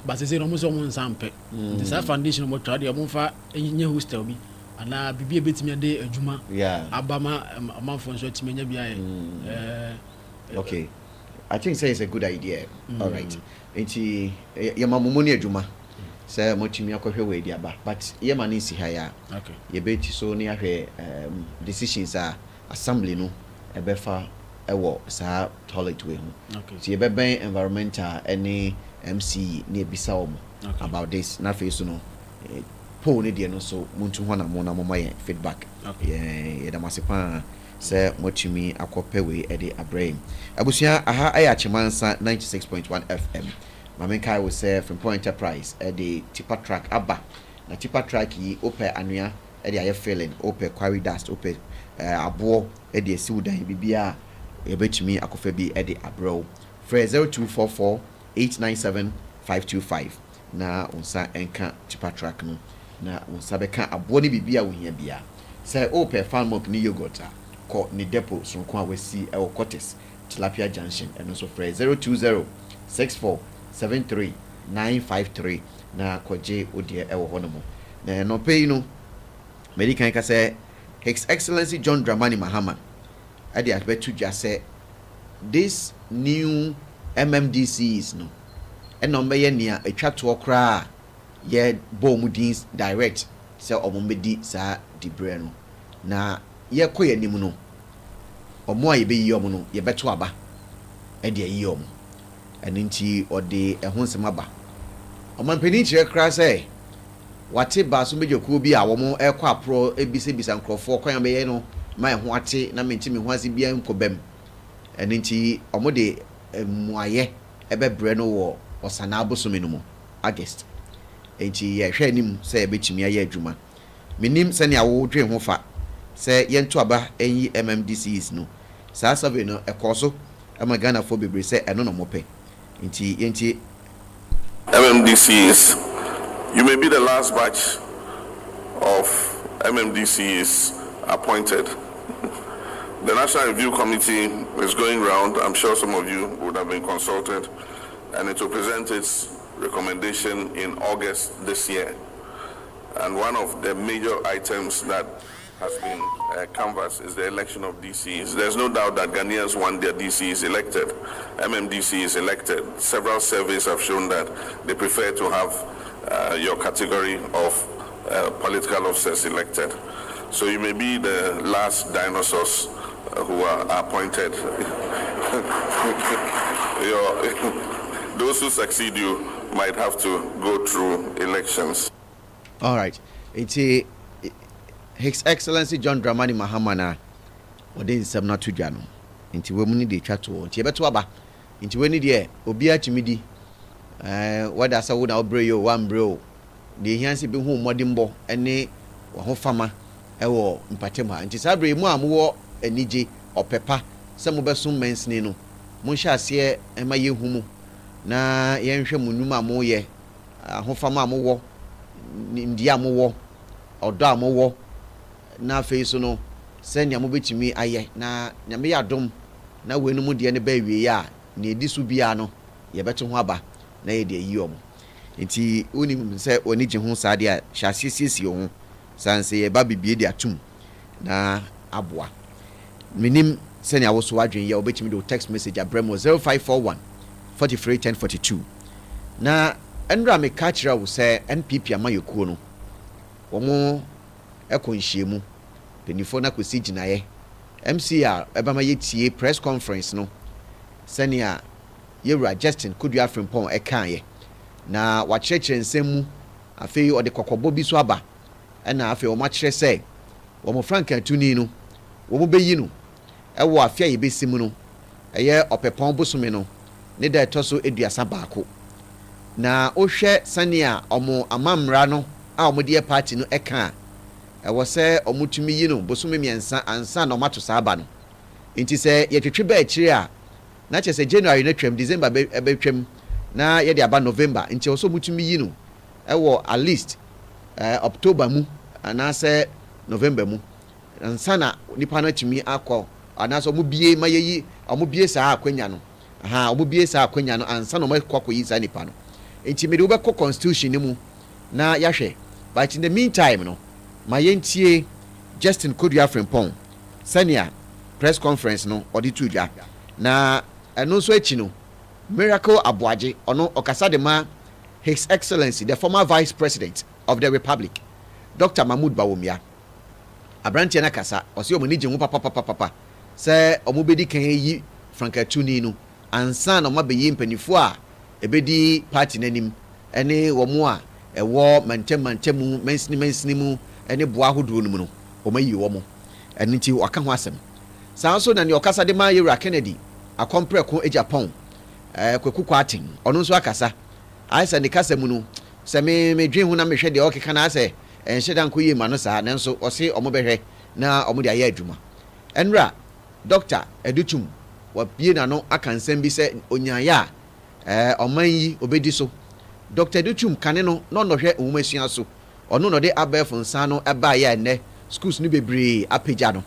ba se no mo so mo nsampe this foundation mo twa de mo fa nye hostel bi ana bibi ebetimi ade adwuma abama amanfo nso timi nya bia okay, I think say it's a good idea. All right, enti ye mamumu ni adwuma say mo timi akohwe we dia ba but ye ma ni si ha ya okay ye beti so ni ahwe decisions are assembly no ebefa ewo sa toilet we ho okay so ye beben environmental any MC ni ebisa wo about this na face no Paul ne no so muntu ho na mo na mo feedback yeah da masepa say mochimi akopewe e de abraham abusia aha aya chimansa 96.1 FM mamenkai will say from Point Enterprise e de tipa track aba na tipa track yi ope anua e de aye feeling ope quarry dust ope abo e de siwudan bibia e betimi akofa bi e de abro for 0244 897 525 na unsa enka tipa track no na unsabeka abo ni bibia wo hia bia say ope farm milk ni yogurt ko ni depot so ko awasi e wo Cortes Tilapia Junction and also for 020 64 73 953 na koje odie e wo honomo na no pay no medican ka say His Excellency John Dramani Mahama ade abetu dwa say this new MMDCs no and no be nia atwa to okra ye bomudins direct say omomedi sa dibre no na ye koye nim no omo aye be yi omo no ye beto aba e de yi omo eninti ode ehonsem aba omampeni kire kra say wate ba so mejokuo bi a womo ekọ apro ebise nkrofo kwan be ye no ma ho ate na mentimi ho ase bia nkobem eninti omo de muaye ebebre no wo osana abosome no mu August enti ye hwe nim say ebetimi aye adwuma minim se ne awo dwen ho fa say yento aba enyi MMDCs no sa survey no ekoso ama Ghana for bebre say eno no mope enti MMDCs, you may be the last batch of MMDCs appointed. The National Review Committee is going round. I'm sure some of you would have been consulted, and it will present its recommendation in August this year. And one of the major items that has been canvassed is the election of DCs. There's no doubt that Ghanaians want their DCs elected. MMDC is elected. Several surveys have shown that they prefer to have your category of political officers elected. So you may be the last dinosaurs who are appointed. Those who succeed you might have to go through elections. All right. It's His Excellency John Dramani Mahama na ode nsem na tudwa no nti we mu ni de twa to nti ebeto aba nti we ni de obi a chimidi wada sa wo na obre yo wan bro de hianse be hu modimbo ene wo ho fama e wo mpatem ha nti sabre mu amwo anije opepa se mo besom mensini no mo hya ase e ma yehu mu na yɛnhwɛ mu nnwuma a moyɛ ahofama a mowɔ ndi a mowɔ ɔdɔ a mowɔ na afei so no sɛnea mobɛtumi ayɛ na nyame yɛ adom na wei no mu deɛ no bɛawie a na ɛdi so biara no yɛbɛto ho aba na yɛde ayi ɔmo nti wonim sɛ ɔne gye ho saa deɛ a hyɛ aseɛ siesie wo ho san sɛ yɛba bibie de atom na aboa menim sɛnea wo so wadwen yɛ wobɛtumi de wo text message abrɛ mu 0541 43 1042 na ɛnora meka kyerɛ wo sɛ npp ama yɛkuo no wɔn ɛkɔ nhyiamu panifoɔ no akɔsi gyinaeɛ mc a ɛbɛma yɛtie press conference no sɛnea yɛwura Justin Kodua Frimpong ɛkaeɛ na wakyerɛkyerɛ nsɛm mu afei ɔde kɔkɔbɔ bi so aba ɛna afei wɔn akyerɛ sɛ wɔn franka tuni no wɔn bɛyi no ɛwɔ afia yɛbɛsi mu no ɛyɛ ɔpɛpɔn bosome no ne da ɛtɔ so aduasa baako na wohwɛ sɛnea ɔmo amammra no a ɔmo de yɛ party no ɛka ɛwɔ sɛ ɔmo tumi yi no bosome mmiɛnsa ansa na ɔmo ato saa aba no nti sɛ yɛtwetwe bɛɛ akyire a na kyerɛ sɛ January no twam December ɛbɛtwam na yɛde aba November nti ɔsɛ ɔmo tumi yi no ɛwɔ at least October mu anaasɛ November mu ansa na nipa no atumi akɔ anaasɛ ɔmo bie ma yɛyi ɔmo bie saa akwanya no ɔmo bie saa akwanya no ansa na ɔmo akɔ saa nipa no nti mede wobɛkɔ constitution no mu na yɛahwɛ but in the meantime no ma yɛntie Justin Kodua Frimpong sɛnea press conference no ɔde to dwa na ɛno nso akyi no Miracle Aboagye ɔno ɔkasa de ma His Excellency the former Vice President of the Republic Dr. Mahmoud Bawumia abranteɛ no kasa ɔsɛ ɔmo ni gye ho papapapapa sɛ ɔmo bɛdi kan yi frankatuni no ansa na ɔmo abɛyi mpanimfoɔ a ɛbɛdi party n'anim ɛne wɔn a ɛwɔ mantam mu mansini mu ɛne boa ahodoɔ no mu no ɔmo ayi wɔn ɛno nti waka ho asɛm saa nso na nea ɔkasa de ma Yewura Kennedy akɔmprɛko Japan kwaku kwaten ɔno nso akasa ayɛ ne kasa mu no sɛ medwen ho na mehwɛ deɛ ɔkeka na asɛ ɛnhyɛ da nkɔ yie ma no saa nanso ɔse ɔmo bɛhwɛ na ɔmo de ayɛ adwuma ɛnura Dr. Edutum wabie n'ano aka nsɛm bi sɛ onyaayɛ a ɔman yi obɛdi so Dr. Edutum kane no na ɔnɔhwɛ nwoma so ɔno na ɔde abɛɛfo nsa no ɛbaayɛ ɛnnɛ schools no bebree apagya no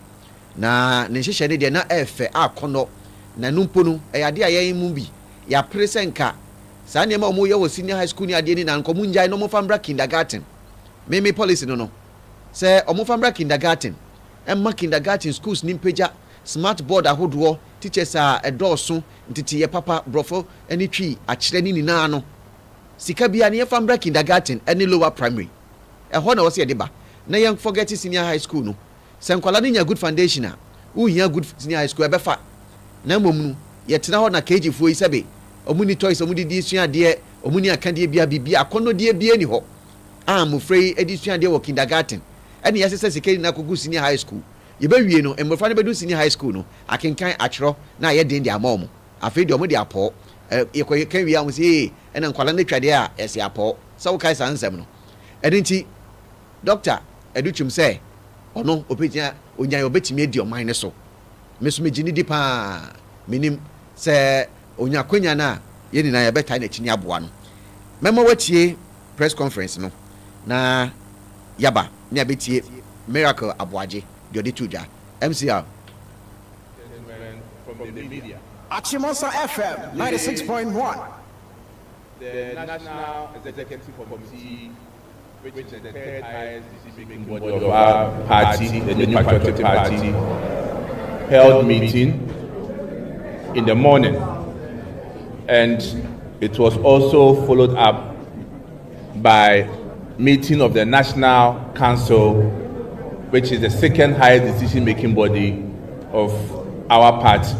na ne nhyehyɛ ne deɛ na ɛfɛ akɔnɔ na numpo no ɛyɛ ade a yɛn mu bi yɛapere sɛ nka saa nneɛma ɔmo yɛ wɔ senior high school ne adeɛ ni na nkɔmo ngyae no ɔmo fa mbra kindergarten meme policy no sɛ ɔmo fa mbra kindergarten ɛma kindergarten schools ni mpagya smart board ahodoɔ teachers a ɛdɔɔso ntete yɛ papa brɔfo ɛne twi akyerɛ ne nyinaa no sika bia ne yɛfa mbra kindergarten ɛne lower primary ɛhɔ na wɔsɛ yɛde ba na yɛn forget senior high school no sɛ nkwala ne nya good foundation a wohia good senior high school ɛbɛfa na mmom no yɛtena hɔ na KG foɔ yi sɛbe ɔmo ni toys ɔmo de sua adeɛ ɔmo ni akadeɛ bia bibia akɔnnɔdeɛ bia ni hɔ a mmɔfra yi de sua adeɛ wɔ kindergarten ɛne yɛsɛ sɛ sika na akɔgu senior high school yɛbɛwie no mmɔfra no bɛdu senior high school no akenkan atwerɛ na ayɛ den de ama ɔmo afei deɛ ɔmo de apɔ yɛkɔka wie a mo sɛ ɛna nkwala no twadeɛ a ɛsɛ apɔ sɛ wokae saa nsɛm no ɛno nti Dr. Edutum sɛ ɔno onyan obɛtumi adi ɔman ne so me so megye ne di paa menim sɛ onya kwanya no a yɛn nyinaa yɛbɛtae n'akyi ne aboa no mɛma watie press conference no na yaba ne abɛtie Miracle Aboagye deɛ ɔde to dwa MCR Achimosa FM 96.1. The National Executive Committee, which is the third highest decision-making body of our party, the New Patriotic Party, held meeting in the morning, and it was also followed up by meeting of the National Council, which is the second highest decision-making body of our party.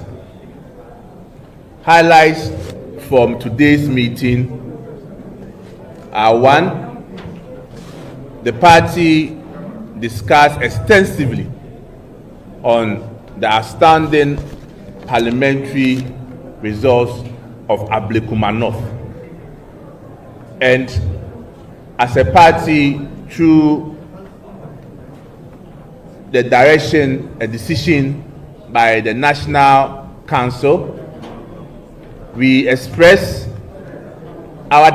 Highlights from today's meeting are: one, the party discussed extensively on the outstanding parliamentary results of Ablekumanov, and as a party, through the direction, a decision by the National Council, we express our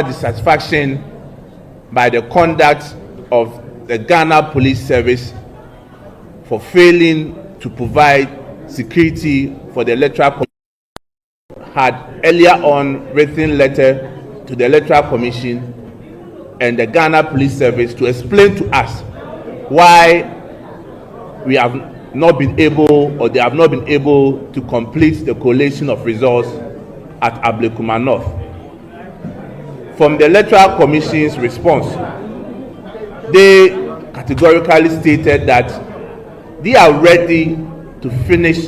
dissatisfaction by the conduct of the Ghana Police Service for failing to provide security for the Electoral Commission. Had earlier on written letter to the Electoral Commission and the Ghana Police Service to explain to us why we have not been able, or they have not been able, to complete the collation of results at Ablekuma North. From the Electoral Commission's response, they categorically stated that they are ready to finish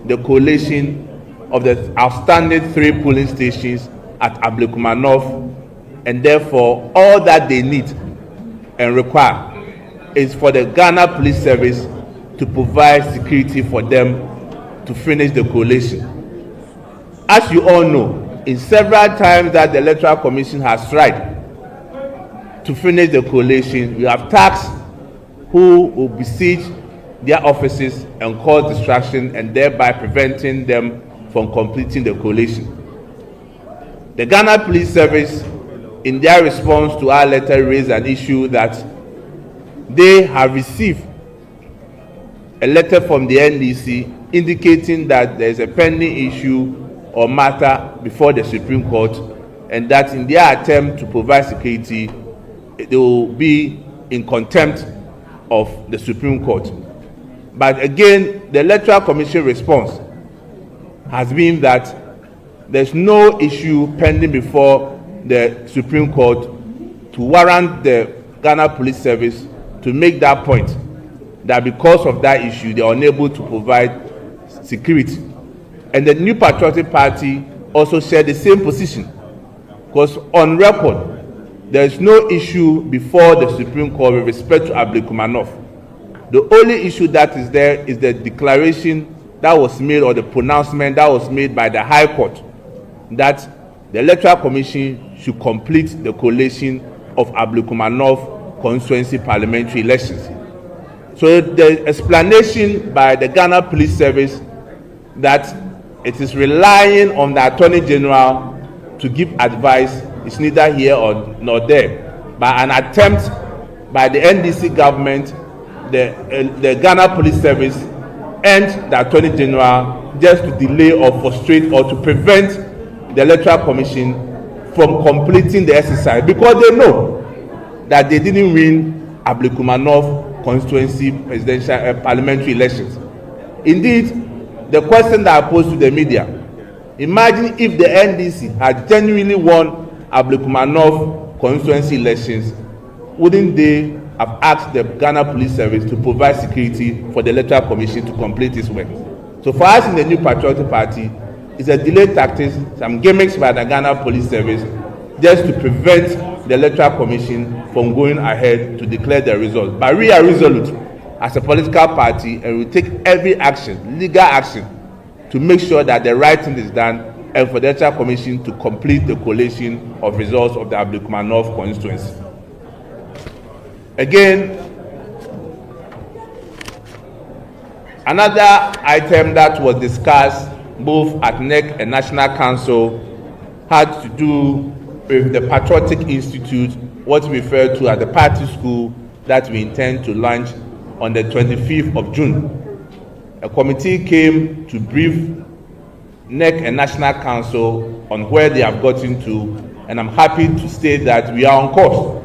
the collation of the outstanding 3 polling stations at Ablekuma North, and therefore all that they need and require is for the Ghana Police Service to provide security for them to finish the collation. As you all know, in several times that the Electoral Commission has tried to finish the collation, we have tasked who will besiege their offices and cause distraction, and thereby preventing them from completing the collation. The Ghana Police Service, in their response to our letter, raised an issue that they have received a letter from the NDC indicating that there is a pending issue or matter before the Supreme Court, and that in their attempt to provide security, they will be in contempt of the Supreme Court. But again, the Electoral Commission response has been that there's no issue pending before the Supreme Court to warrant the Ghana Police Service to make that point, that because of that issue they are unable to provide security. And the New Patriotic Party also shared the same position, because on record there is no issue before the Supreme Court with respect to Ablekuma North. The only issue that is there is the declaration that was made, or the pronouncement that was made by the High Court, that the Electoral Commission should complete the collation of Ablekuma North constituency parliamentary elections. So the explanation by the Ghana Police Service that it is relying on the Attorney General to give advice is neither here nor there, but an attempt by the NDC government, the Ghana Police Service, and the Attorney General just to delay or frustrate or to prevent the Electoral Commission from completing the exercise, because they know that they didn't win Ablekuma North constituency presidential parliamentary elections. Indeed, the question that I posed to the media, imagine if the NDC had genuinely won Ablekuma North constituency elections, wouldn't they have asked the Ghana Police Service to provide security for the Electoral Commission to complete its work? So for us in the New Patriotic Party, it's a delayed tactic, some gimmicks by the Ghana Police Service, just to prevent the Electoral Commission from going ahead to declare the results. But we are resolute as a political party, and we take every action, legal action, to make sure that the right thing is done, and for the Electoral Commission to complete the collation of results of the Ablekuma North constituency. Again, another item that was discussed both at NEC and National Council had to do with the Patriotic Institute, what we refer to as the party school that we intend to launch on the 25th of June. A committee came to brief NEC and National Council on where they have gotten to, and I'm happy to state that we are on course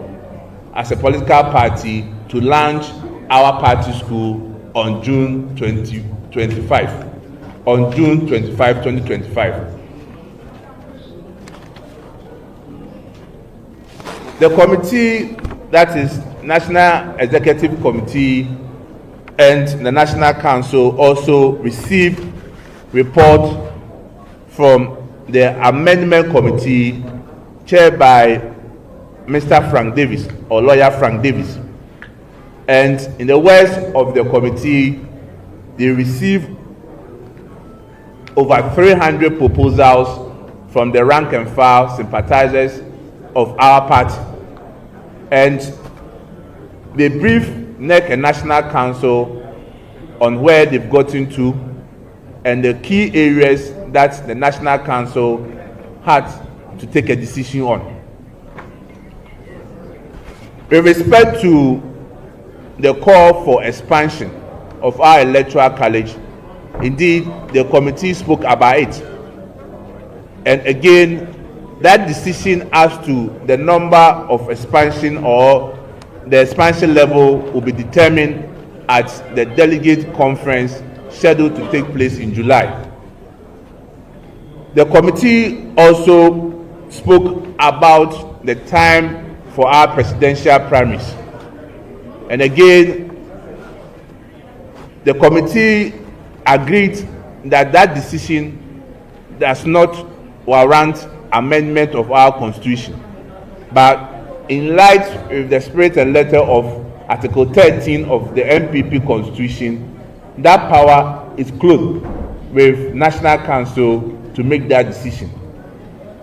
as a political party to launch our party school on June 2025. On June 25, 2025. The committee, that is National Executive Committee and the National Council, also received report from the Amendment Committee chaired by Mr. Frank Davis, or Lawyer Frank Davis. And in the words of the committee, they received over 300 proposals from the rank and file sympathizers of our party. And they briefed NEC and National Council on where they've gotten to and the key areas that the National Council had to take a decision on. With respect to the call for expansion of our electoral college, indeed, the committee spoke about it. And again, that decision as to the number of expansion or the expansion level will be determined at the delegate conference scheduled to take place in July. The committee also spoke about the time for our presidential primaries. And again, the committee agreed that that decision does not warrant amendment of our constitution. But in light of the spirit and letter of Article 13 of the MPP constitution, that power is closed with National Council to make that decision.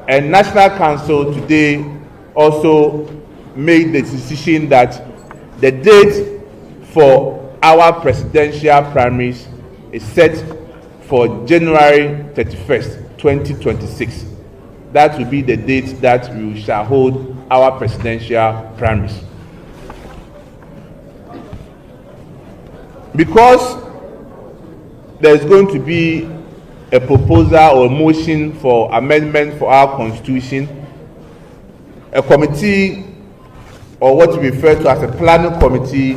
And National Council today also made the decision that the date for our presidential primaries is set for January 31st, 2026. That will be the date that we shall hold our presidential primaries. Because there is going to be a proposal or a motion for amendment for our constitution, a committee, or what we refer to as a planning committee,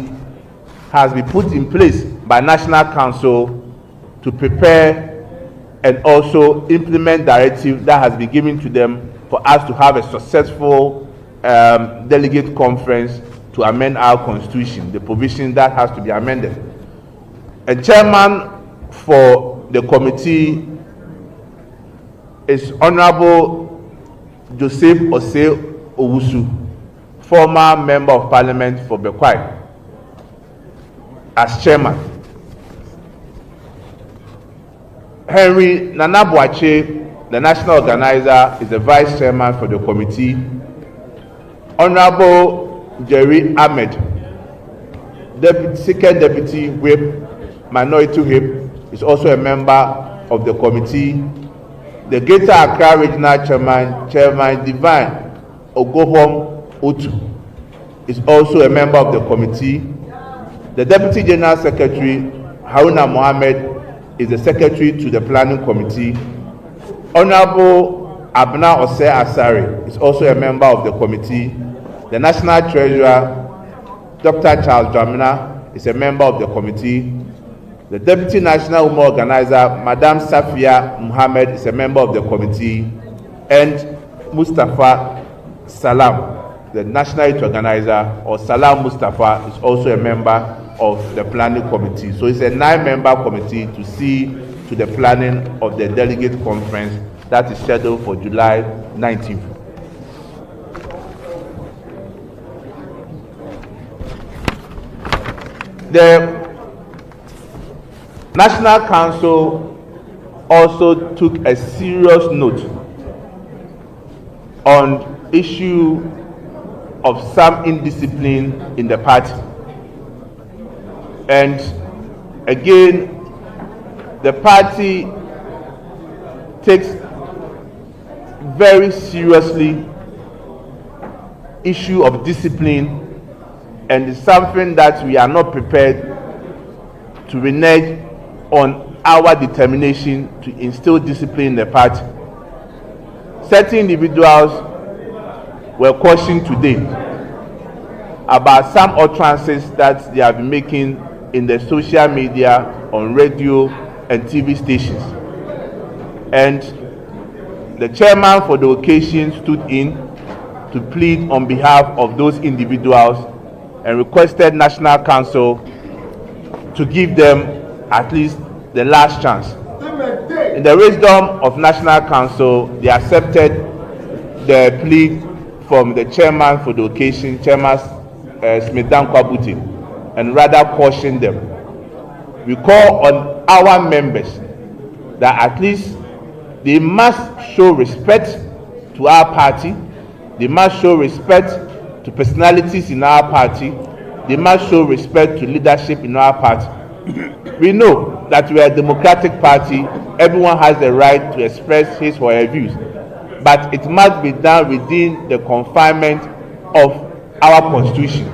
has been put in place by National Council to prepare and also implement directive that has been given to them for us to have a successful delegate conference to amend our constitution, the provision that has to be amended. A chairman for the committee is Honorable Joseph Osei Owusu, former Member of Parliament for Bekwai, as chairman. Henry Nanabuache, the national organizer, is the vice chairman for the committee. Honorable Jerry Ahmed, second deputy whip, minority whip, is also a member of the committee. The Greater Accra Regional Chairman Divine Ogohom Otu, is also a member of the committee. The Deputy General Secretary Haruna Mohammed is the secretary to the planning committee. Honorable Abna Ose Asari is also a member of the committee. The National Treasurer, Dr. Charles Dramina, is a member of the committee. The Deputy National Women Organizer, Madam Safia Muhammad, is a member of the committee. And Mustafa Salam, the National Youth Organizer, or Salam Mustafa, is also a member of the planning committee. So it's a 9-member committee to see to the planning of the delegate conference that is scheduled for July 19th. The National Council also took a serious note on issue of some indiscipline in the party. And again, the party takes very seriously issue of discipline, and it's something that we are not prepared to renege on our determination to instill discipline in the party. Certain individuals were cautioned today about some utterances that they have been making in the social media, on radio and TV stations. And the chairman for the occasion stood in to plead on behalf of those individuals and requested National Council to give them at least the last chance. In the wisdom of National Council, they accepted the plea from the chairman for the occasion, Chairman Smidan Kwabuti, and rather caution them. We call on our members that at least they must show respect to our party, they must show respect to personalities in our party, they must show respect to leadership in our party. We know that we are a democratic party. Everyone has the right to express his or her views. but it must be done within the confinement of our constitution,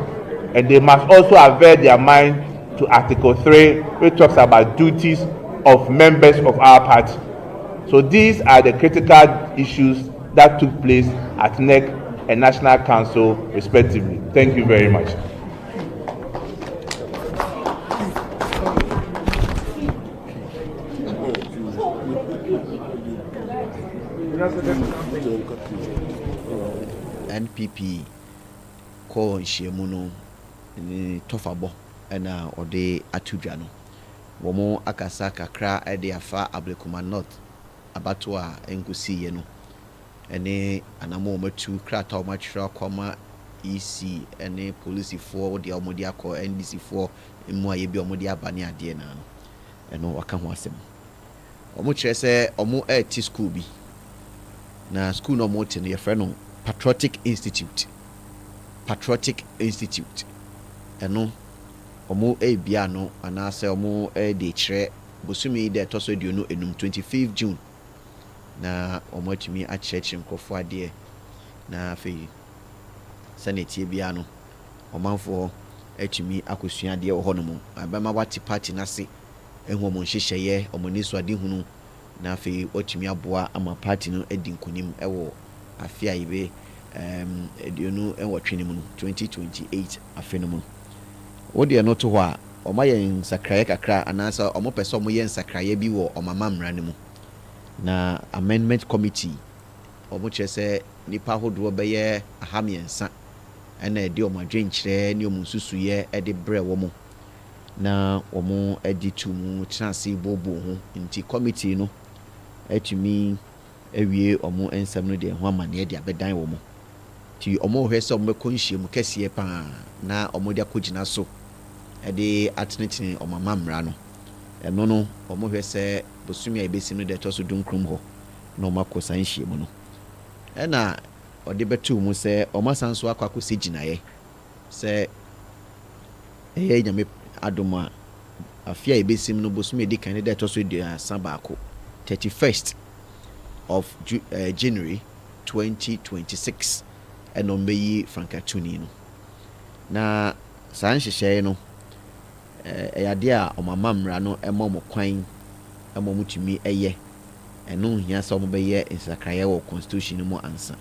and they must also avert their mind to Article 3, which talks about duties of members of our party. So these are the critical issues that took place at NEC and National Council respectively. Thank you very much. NPP kɔɔ nhyiamu no ne tɔfabɔ ɛna ɔde ato dwa no wɔn akasa kakra ɛde afa Ablekuma North abato a nkɔsiiɛ no ɛne anamo wɔn atu krataa wɔn atwerɛ akɔma EC ɛne polisifoɔ deɛ wɔn de akɔ NDCfoɔ mu a yɛbi wɔn de aba ne adeɛ na no ɛno waka ho asɛm wɔn kyerɛ sɛ wɔn ɛreti school bi na school no wɔn te no yɛfrɛ no Patriotic Institute ɛno wɔn ɛrebia no anaasɛ wɔn ɛde kyerɛ bosumi de ɛtɔ so aduonu enum 25 June na wɔn atumi akyerɛkyerɛ nkurɔfoɔ adeɛ na afei sɛnea tie bia no ɔmanfoɔ atumi akɔsua adeɛ wɔ hɔnom abɛma wate party n'ase ɛhu wɔn nhyehyɛeɛ wɔn ani so adehunu na afei wɔatumi aboa ama party no adi nkonim ɛwɔ afe a yɛbɛ aduonu ɛwɔtwe no mu no 2028 afe no mu wodeɛ no to hɔ a ɔma yɛ nsakraeɛ kakra anaasɛ ɔmo pɛ sɛ ɔmo yɛ nsakraeɛ bi wɔ ɔmama mmara no mu na amendment committee ɔmo kyerɛ sɛ nipa ahodoɔ bɛyɛ 300 ɛna ɛde ɔmo adwenkyerɛ ne ɔmo nsusuyɛ ɛde brɛ wɔn na ɔmo ɛde tu mu tena ase bobo ho nti committee no atumi awie ɔmo nsɛm no deɛ ho amanneɛ de abɛdan wɔn ti ɔmo hwɛ sɛ ɔmo bɛkɔ nhyiamu kɛseɛ paa na ɔmo de akɔgyina so ɛde atenetene ɔmama mmara no ɛno no ɔmo hwɛ sɛ bosumi a ɛbɛsi no de ɛtɔ so dunkrum hɔ na ɔmo akɔ saa nhyiamu no ɛna ɔde bɛto mu sɛ ɔmo asan so akɔ akɔsi gyinaeɛ sɛ ɛyɛ nyame adom a afe a ɛbɛsi no bosumi edi kan de ɛtɔ so aduasa baako 31st of January 2026 ɛna ɔmo bɛyi frankatuni no na saa nhyehyɛeɛ no ɛyɛ adeɛ a ɔmama mmara no ɛma ɔmo kwan ɛma ɔmo tumi ɛyɛ ɛno nhia sɛ ɔmo bɛyɛ nsakraeɛ wɔ constitution no mu ansa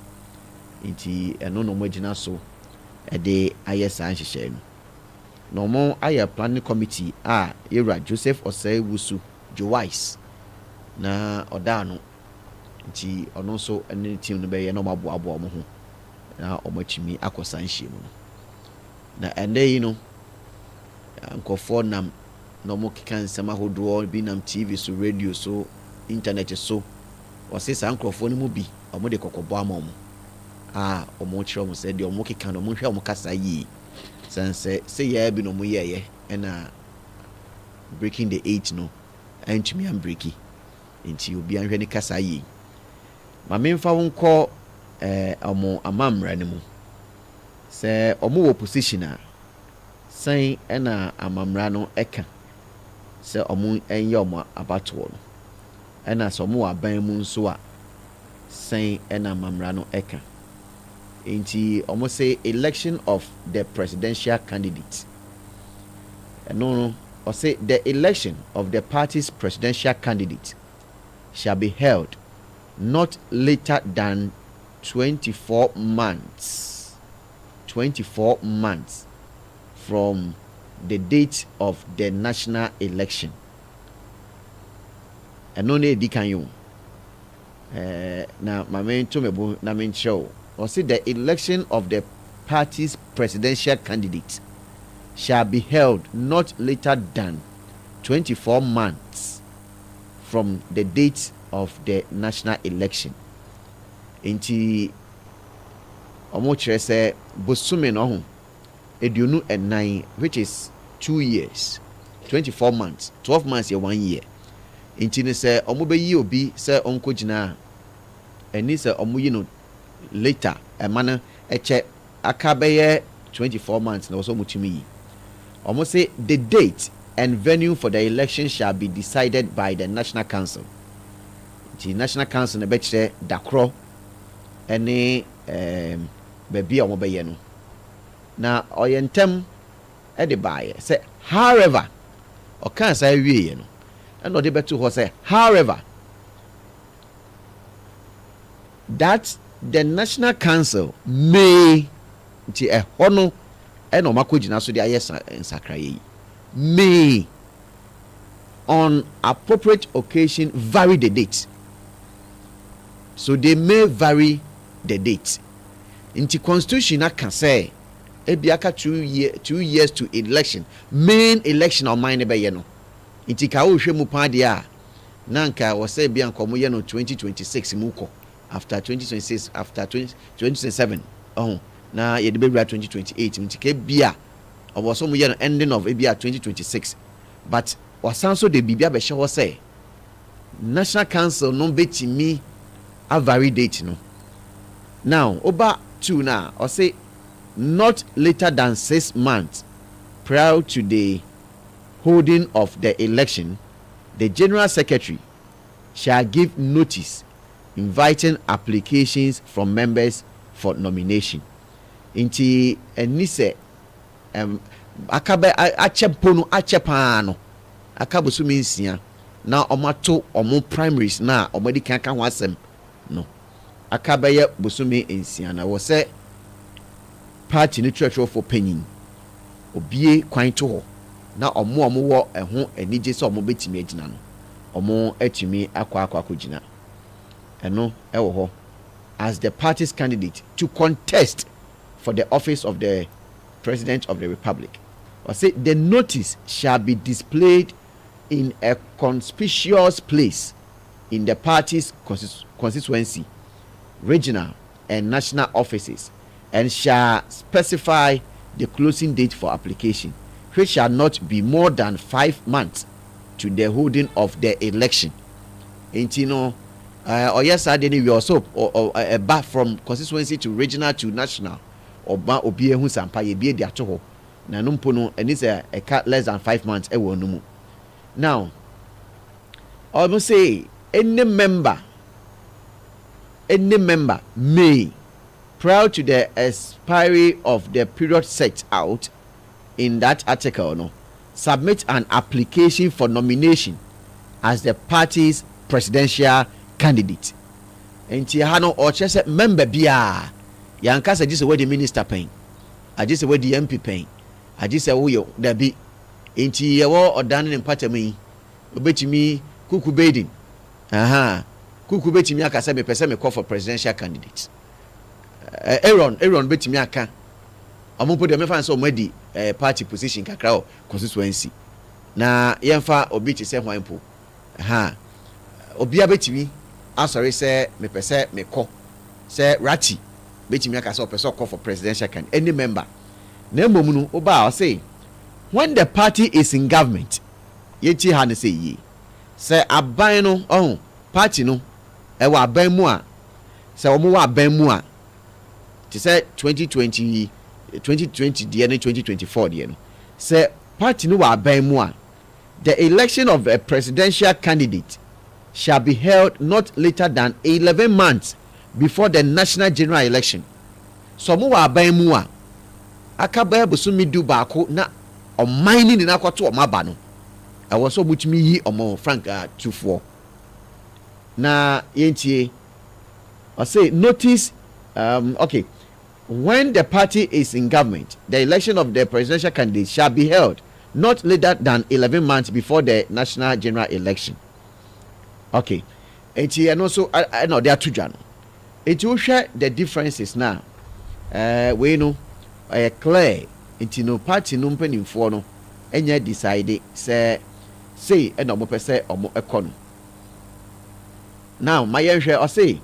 nti ɛno na ɔmo agyina so ɛde ayɛ saa nhyehyɛeɛ no na ɔmo ayɛ planning committee a yɛwura Joseph Osei Wusu Jowais na ɔdaa no nti ɔno nso ɛne ne team no bɛyɛ na ɔmo aboaboa ɔmo ho na ɔmo atumi akɔ saa nhyiamu no na ɛnɛ yi no nkɔfoɔ nam na ɔmo keka nsɛm ahodoɔ bi nam TV so radio so internet so wɔse saa nkurɔfoɔ no mu bi ɔmo de kɔkɔbɔ ama ɔmo a ɔmo kyerɛ ɔmo sɛ deɛ ɔmo keka no ɔmo hwɛ ɔmo kasa yie sɛ yɛɛ bi na ɔmo yɛɛyɛ ɛna breaking the 8 no ɛntumi ambreki nti obi anhwɛ ne kasa yie ma memfa wo nkɔ ɔmo amammra no mu sɛ ɔmo wɔ position a sɛn ɛna amammra no ɛka sɛ ɔmo ɛnyɛ ɔmo abatoɔ no ɛna sɛ ɔmo wɔ aban mu nso a sɛn ɛna amammra no ɛka nti ɔmo say election of the presidential candidate ɛno no ɔsɛ the election of the party's presidential candidate shall be held not later than 24 months from the date of the national election. Ɛno na edi kan yo. Na mame to mebo na me nkyerɛw. Ɔsɛ the election of the party's presidential candidate shall be held not later than 24 months from the date of the national election. Nti ɔmo kyerɛ sɛ bosome no ho eduonu ɛnan which is 2 years 24 months 12 months yɛ 1 year. Nti ne sɛ ɔmo bɛyi obi sɛ ɔnko gyina ɛni sɛ ɔmo yi no later ɛma no ɛkyɛ aka bɛyɛ 24 months na wɔsɔ ɔmo tumi yi. Ɔmo say the date and venue for the election shall be decided by the National Council. The National Council na bɛkyerɛ dakorɔ ɛne baabi a wɔbɛyɛ no na ɔyɛ ntɛm ɛde baayɛ sɛ however ɔka saa wieɛ no ɛna ɔde bɛto hɔ sɛ however that the National Council may nti ɛhɔ no ɛna ɔmo akɔgyina so de ayɛ nsakraeɛ yi may on appropriate occasion vary the date. So they may vary the date. Nti constitution aka say ebi aka 2 years to election, main election on mine be ye no. Nti ka wo hwe mu pa de a na nka wo say bia nko mo ye no 2026 mu kɔ after 2026 after 2027 na ye de be 2028 nti ka bia obo so mo ye no ending of ebi 2026 but wasan so de bibia be hye ho say National Council no betimi a vary date no. Now over 2 now or say not later than 6 months prior to the holding of the election, the General Secretary shall give notice inviting applications from members for nomination. Inti enise akabe achepono achepano akabusu minsia na omato omo primaries na omadi kanka ho asem no akabeye bosumi ensia na wo se party ni church for penyin obie kwan to ho na omo wo eho anije se omo betimi agina no omo atimi akwa eno ewo ho as the party's candidate to contest for the office of the President of the Republic. Or say the notice shall be displayed in a conspicuous place in the party's constituency, regional and national offices, and shall specify the closing date for application, which shall not be more than 5 months to the holding of the election. And you know, or yes, I didn't. We also a bar from constituency to regional to national, or ba obie hu sampa ye bie dia to ho na no mpo no and it's a less than 5 months e won no mu. Now I must say any member may, prior to the expiry of the period set out in that article, no, submit an application for nomination as the party's presidential candidate. Enti ha no o chese member bia yanka say just where the minister paying, I just where the MP paying, I just say wo yo da bi enti ye wo odan ne mpatami obetimi kuku bedin kuku betimi aka say me pese me call for presidential candidate. Aaron betimi aka omopo de me fan so madi party position kakra o constituency na yemfa obi ti say hwanpo obia betimi asori say me pese me call say rati betimi aka say o pese call for presidential candidate any member na emom no oba o say when the party is in government yeti ha ne say yi say aban no party no e wa aban mu a say omo wa aban mu a ti say 2020 de and 2024 de no say party no wa aban mu a the election of a presidential candidate shall be held not later than 11 months before the national general election. So mo wa aban mu a akaba busumi du baako na oman ni na kwato o maba no e wo so butumi yi omo frank tufo na yentie I say notice okay, when the party is in government, the election of the presidential candidate shall be held not later than 11 months before the national general election. Okay, and also I know there are two jano. It will share the differences now. We know clear. It no party no penny for no. Enya decide say and no more say or more economy. Now my share or say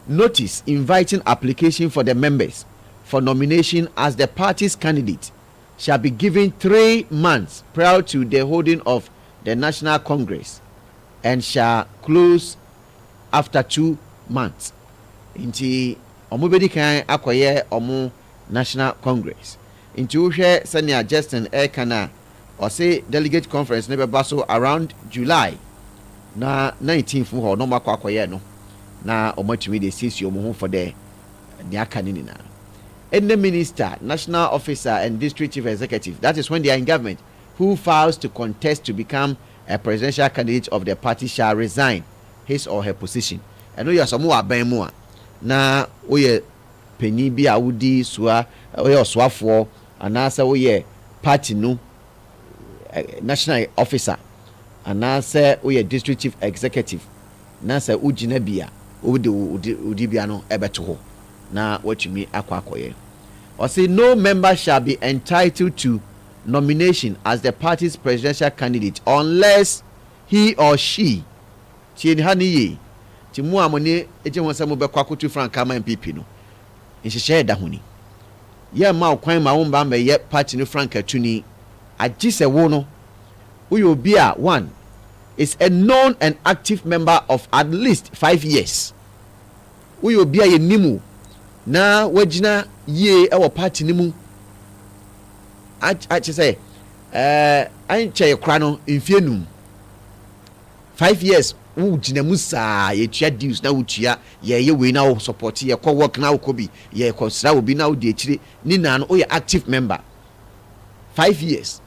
notice inviting application for the members for nomination as the party's candidate shall be given 3 months prior to the holding of the National Congress and shall close after 2 months. Inti omo bedi kan akoye omo National Congress. Inti uhwe senior Justin Ekana or say delegate conference never baso around July na 19th ho no makwa akoye no na omo tumi de sisi omo ho for the the akanina. Any minister, national officer, and district chief executive, that is when they are in government, who files to contest to become a presidential candidate of the party shall resign his or her position. I know you are some more more. Na oye penny bi awudi sua oye oswafo anasa oye party no national officer anasa oye district chief executive nasa ugina bia udi bia no ebeto ho na watumi akwakoye. Or say no member shall be entitled to nomination as the party's presidential candidate unless he or she tienhaniye ti mu amone eje won se mo be kwakotu franka man PP no nhihye da honi ye ma okwan ma won ba me ye party no franka tuni agise wo no we obi a one is a known and active member of at least 5 years. We obi a ye nimu na wagina ye e wo party ni mu a say an che kra no mfienum 5 years wo gina musa ye tua dues na wo tua ye we na wo support ye ko work na wo ko bi ye ko sra obi na wo de chire ni na no ye active member 5 years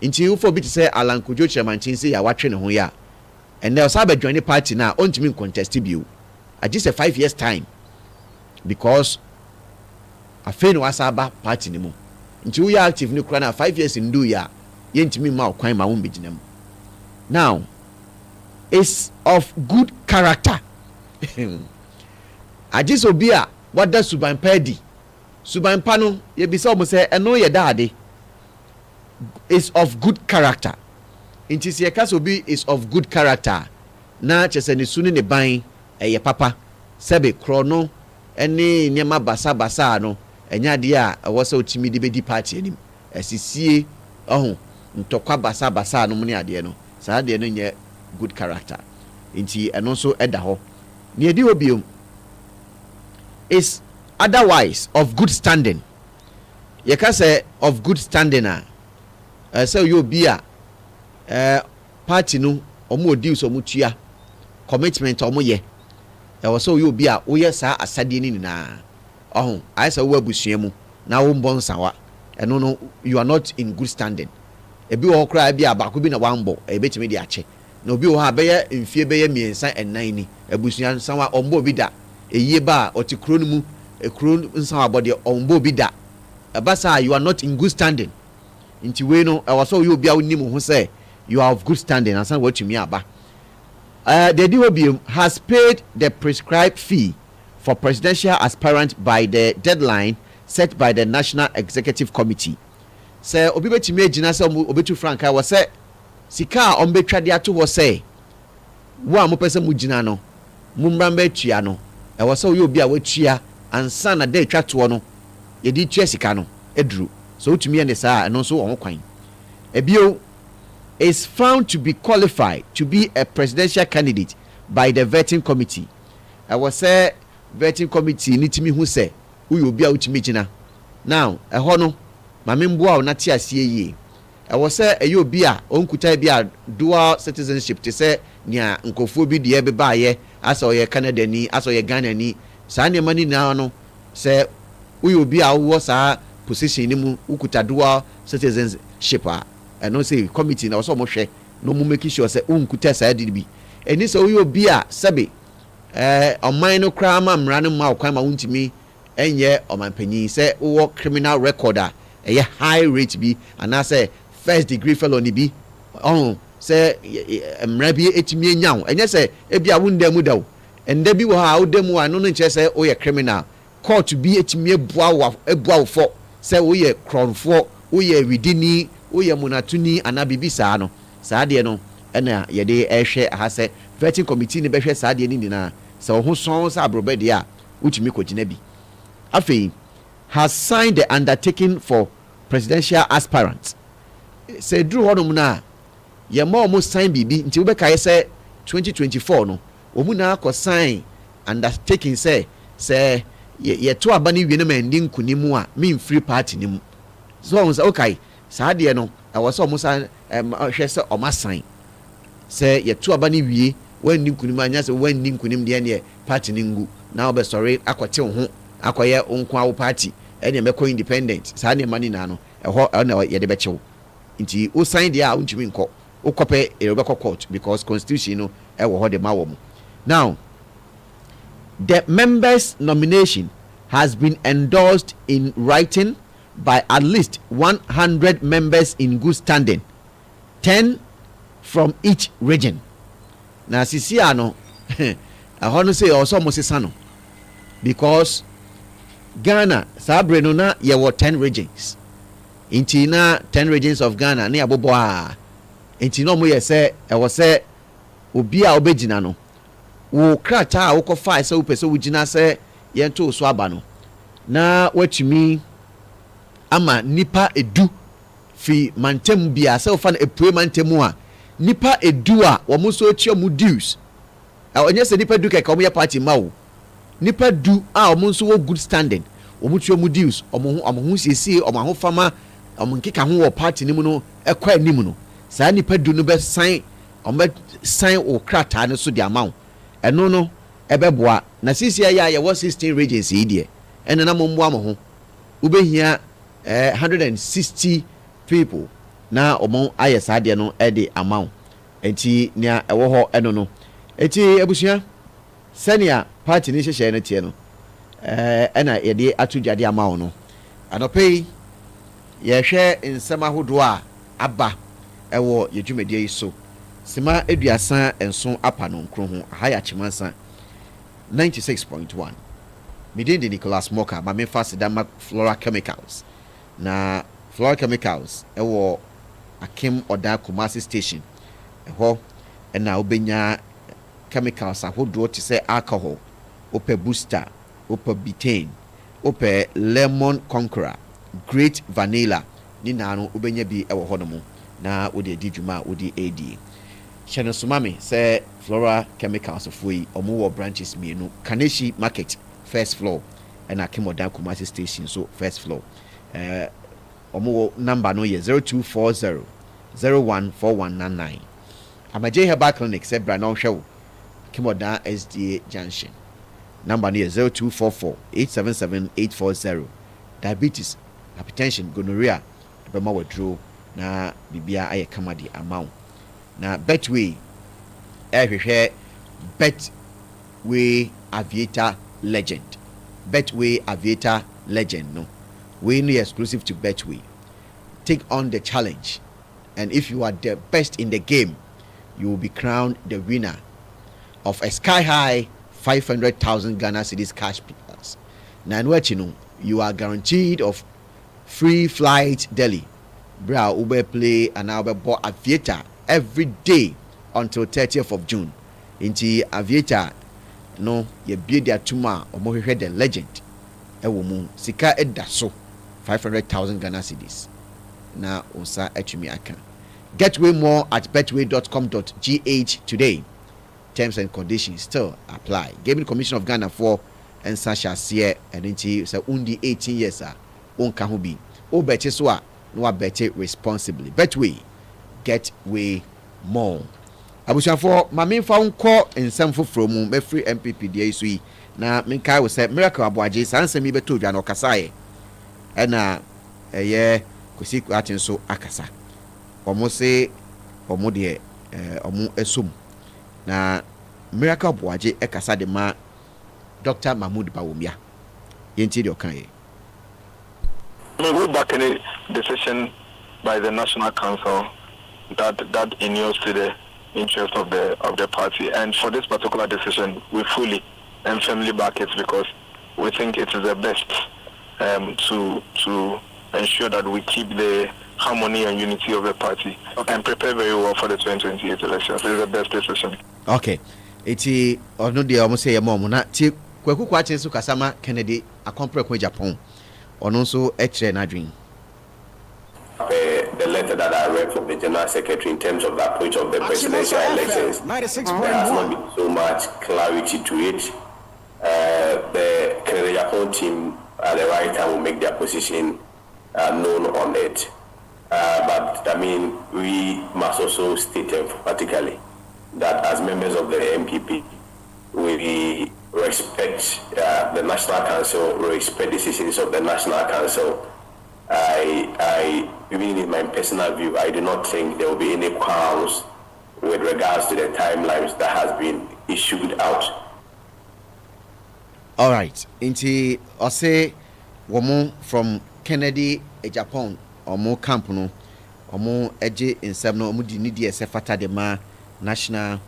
inti you for bit say Alan Kojo chairman chin say ya watwe ne ho ya and now sabe join party na ontimi contest bi o I just a 5 years time because afen wasaba party ni mu nti wo ya active ni kura na 5 years ndu ya ye ntimi ma okwan ma wo mbegina mu. Now is of good character. Ajis obi a wada suban padi suban pano ye bisa omo se eno ye daade is of good character. Inti se yeka obi is of good character na chese ne sunu ne ban ye papa sebe krono ene nyema basa no enya de a wo se otimi de bedi party anim asisie ohun ntokwa basa no mune ade no saa de no nye good character. Inti and also edaho near the obium is otherwise of good standing. You can say of good standing. So you be a party no omo deals omutia commitment omo ye. So you be a oye sa asadi ni na. Oh, I say we busuemu na wo mbon sawa. And no you are not in good standing. Ebi wo kra bi abako bi na wambo e betimi de ache. No bi wo ha beye mfie beye miensa enan ni abusuan nsanwa ombo bi da eye ba oti kro mu kro nsanwa abode ombo bi da abasa you are not in good standing nti we no waso you bia woni ho say you are of good standing ansan watumi aba. The DOB has paid the prescribed fee for presidential aspirant by the deadline set by the National Executive Committee. Say obi betumi agina say obetu franka wo say sika on betwa de ato wo say wo a mo pese mu gina no mu mbrambe tua no e wo say obi a watua ansa na de twa to no ye di tua sika no eduru so utumi ene saa no so won kwan ebio is found to be qualified to be a presidential candidate by the vetting committee. I was say vetting committee nitimi hu say wo obi a utumi gina now e ho no mamemboa na ti asie yi. I was say a you be a onkuta bi a dual citizenship to say nya nkofo bi de be ba ye aso ye Canada ni aso ye Ghana ni sa ne mani na no say we be a wo sa position ni mu ukuta dual citizenship a no say committee na so mo hwe no mu make sure say onkuta sa de bi eni so we be a sabe oman no kra ma mra no ma okwan ma wuntimi enye omanpanyin say wo criminal record a high rate bi and I say first degree felony bi say mra bi etimi enyaw enye say e bia wunda mu daw ende bi wo ha wudam a no no nche say o ye criminal court bi etimi ebua fo say o ye kronfo o ye widini o ye munatuni ana bibi saa no saa de no ena ye de ehwe ha say vetting committee ni behwe saa de ni na say ho son sa abrobe de a utimi kogina bi afei has signed the undertaking for presidential aspirants. Say Drew Honum na ye more almost sign bibi nti we kai say 2024 no omu na ko sign undertaking say ye to abani wie na mandi nkunimu a me free party ni mu so on say okay saa de no I was almost hwe say o ma sign say ye to abani wie wandi nkunimu anya say wandi nkunim de ne party ni ngu na obe sorry akote ho akɔyɛ nkwa wo party ɛne mɛkɔ independent saa nneɛma ne no ɛhɔ ɛna yɛde bɛkyɛw nti wo sign deɛ a wontumi nkɔ wokɔpɛ ɛwobɛkɔ court because constitution no ɛwɔ hɔ de ma wɔ mu. Now the members nomination has been endorsed in writing by at least 100 members in good standing, 10 from each region. Na sisi ano ɛhɔ no sɛ ɔsɔ mo sesa no because Ghana saa bere no na yɛwɔ 10 regions nti na 10 regions of Ghana ne abobɔ a nti na ɔmo yɛ sɛ ɛwɔ sɛ obi a ɔbɛgyina no wo krataa a wokɔfa sɛ wopɛ sɛ wogyina sɛ yɛnto so aba no na watumi ama nipa edu fi mantam bia sɛ wofa no epue mantam a nipa edu a wɔn so atua mu dues ɔnyɛ sɛ nipa du kɛkɛ wɔn yɛ party ma wo nipa du a wɔn nso wɔ good standing wɔn tua mu dues wɔn ho siesie wɔn ahofama wɔn nkeka ho wɔ party no mu no ɛkɔ anim no saa nipa du no bɛ sign wɔn bɛ sign wɔ krataa no so de ama wo ɛno no ɛbɛboa na sisi ayɛ a yɛwɔ 16 regions yi deɛ ɛna na mo mmoa mo ho wobɛhia 160 people na wɔn ayɛ saa deɛ no ɛde ama wo nti nea ɛwɔ hɔ ɛno no eti abusua sɛnea party ni hyehyɛ no tie no ɛna yɛde ato dwade ama wo no anɔpɛ yi yɛhwɛ nsɛm ahodoɔ a aba ɛwɔ yɛdwumadie yi so sima aduasa nso apa no nkro ho aha yɛ akyemansa 96.1 midin de Nicholas Moka ma memfa sedama Flora Chemicals na Flora Chemicals ɛwɔ Akim Oda Kumasi Station ɛhɔ ɛna wobɛnya chemicals ahodoɔ te sɛ alcohol opɛ booster opɛ betaine opɛ lemon conqueror great vanilla ni na no wobɛnya bi ɛwɔ hɔ no mu na wode adi dwuma wode adi hyɛ no soma me sɛ Flora Chemicals foɔ yi ɔmo wɔ branches mienu Kaneshi Market first floor ɛna Akim Oda Kumasi Station so first floor ɔmo wɔ number no yɛ 0240 014199 Amaje Herbal Clinic sɛ bra na ɔhwɛ wo Akim Oda SDA Junction number no yɛ 0244 877 840 diabetes hypertension gonorrhea ɛbɛma waduro na bibia ayɛ kama de ama wo na Betway ɛhwehwɛ Betway Aviator Legend Betway Aviator Legend no we no exclusive to Betway. Take on the challenge, and if you are the best in the game, you will be crowned the winner of a sky high 500,000 Ghana cedis cash prize. Now, you are guaranteed of free flight Delhi, bra Uber play and Uber bought Aviator every day until 30th of June. Inti Aviator no ye be there tuma or more the legend. Ewomu sika edaso 500,000 Ghana cedis. Na osa etumi aka. Get way more at betway.com.gh today. Terms and conditions still apply. Gaming Commission of Ghana for and Sasha Sier and into say undi 18 years onka ho bi. O beti so a no beti responsibly. Betway get way more. Abusuafo mame fa nko nsem foforo mu mefree MPP dia isu yi na menkai wo say miracle aboaje sansem yi beto dwa na okasaye na eye kosi kwatin so akasa omo se omo de omo esum na miracle aboaje ekasa de ma Dr. Mahmoud Bawumia yenti de okan ye we go back in a decision by the National Council that inures to the interest of the party, and for this particular decision we fully and firmly back it because we think it is the best to ensure that we keep the harmony and unity of the party and prepare very well for the 2028 elections. It is the best decision. Okay, eti ono de omo say mom na ti kwaku kwache so kasama Kennedy akompre kwa Japan ono so etre na dream. The letter that I read from the General Secretary in terms of the approach of the presidential elections, there has not been so much clarity to it. The Kennedy Japan team at the right time will make their position known on it. But I mean, we must also state emphatically that as members of the MPP, we respect the National Council, respect decisions of the National Council. Even in my personal view, I do not think there will be any qualms with regards to the timelines that has been issued out. All right. Inti ose womo from Kennedy, Japan, omo camp no, omo eje Nsem no, omo di nidi esefata de ma National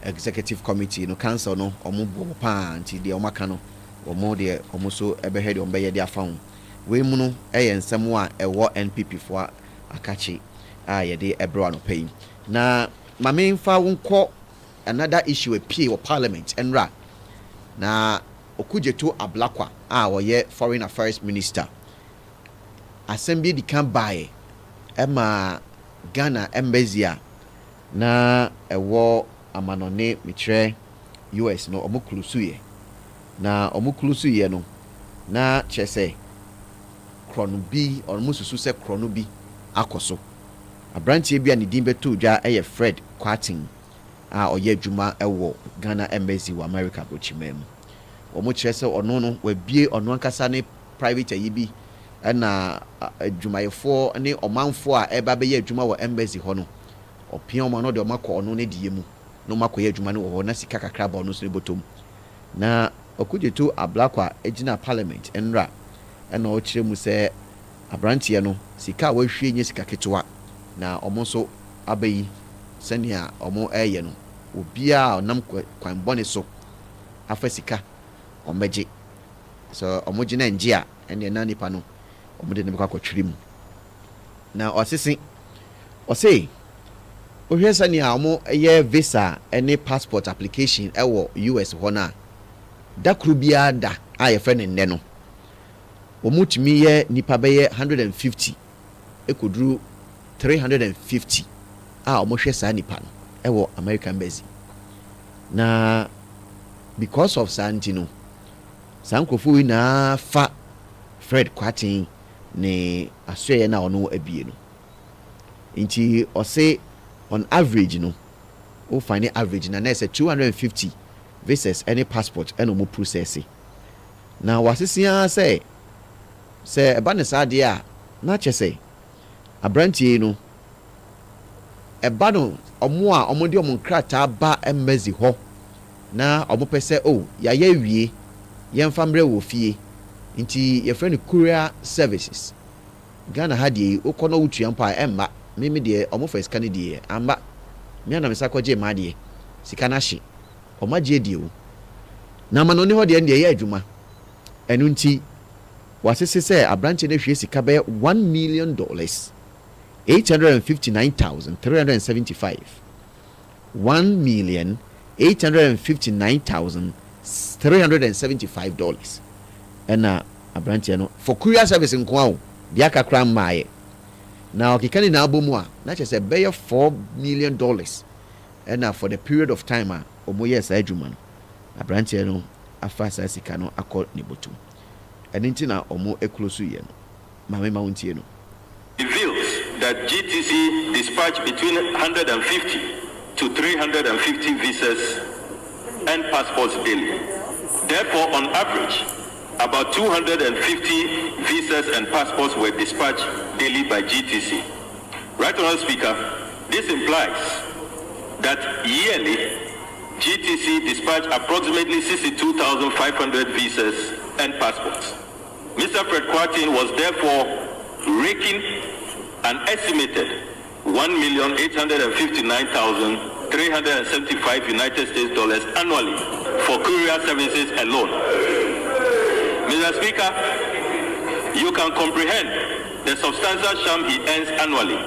Executive Committee no council no, omo bo pa nti de omo no, omo de omo so ebe head on be de afa we mu no Nsem a ewo NPP fo akachi a ye de ebro no pay na mame mfa wonko another issue a pie of parliament enra na okujeto ablakwa a woye foreign affairs minister assembly di kan bae ema Ghana embassy na ewo amanone mitre US no omukulusuye na omukulusuye no na chese krono bi almost se krono bi akoso abrantie bi a ne din beto dwa eye Fred Quartin a oye adwuma ewo Ghana embassy wa America brochimem omo kire se ono no wabie ono ankasa ne private ayibi na adwumayefo ne omanfo a eba be ye adwuma wo embassy ho no opia omo no de omakọ ono ne die mu no makọ ye adwuma ne wo na sika kakra ba ono so ne botom na okujeto ablakwa ejina parliament enra na o kire mu se abrantie no sika wa hwie nye sika ketewa na omo so abayi senia omo eye no obia onam kwan bone so afasika omeje so omo gina njia ene na nipa no omo de ne kwa kwatwiri mu na osisi ose ohwe senia omo eye visa ene passport application ewo US ho na dakru bia da aye fe ne nne no omutumi ye nipa beye 150 ekoduru 350 omohwe sa nipa no ewo American embassy na because of Santino sankrofo wi na fa Fred Quartin ne aswe na ono abie no nti ose on average no o find average na say 250 visas any passport and omo process na wasisia say eba ne sade a na chese abrantie no eba no omo a omo de omo nkrata ba embassy ho na omo pese ya wie yemfa mbre wo fie nti ye friend courier services Ghana hadie okono wutua mpa emma meme de omo fa sika ne de amba me na mesa kwaje ma de sika na hye omaje de o na ma no ne ho de ye adwuma enu nti wasese se abranche ne hwie sika be $1 million 859,375 $1,859,375 ena abranche no for courier service nko a dia kakra maaye na okikani na abomu a na chese be $4 million ena for the period of time a omoye sa adwuma no abranche no afa sa sika no akọ ne botum eni na omo eklosu ye no mame ma wontie no reveals that GTC dispatched between 150 to 350 visas and passports daily. Therefore, on average, about 250 visas and passports were dispatched daily by GTC. Right, Honourable Speaker, this implies that yearly GTC dispatched approximately 62,500 visas and passports. Mr. Fred Quartin was therefore raking an estimated $1,859,375 United States dollars annually for courier services alone. Mr. Speaker, you can comprehend the substantial sum he earns annually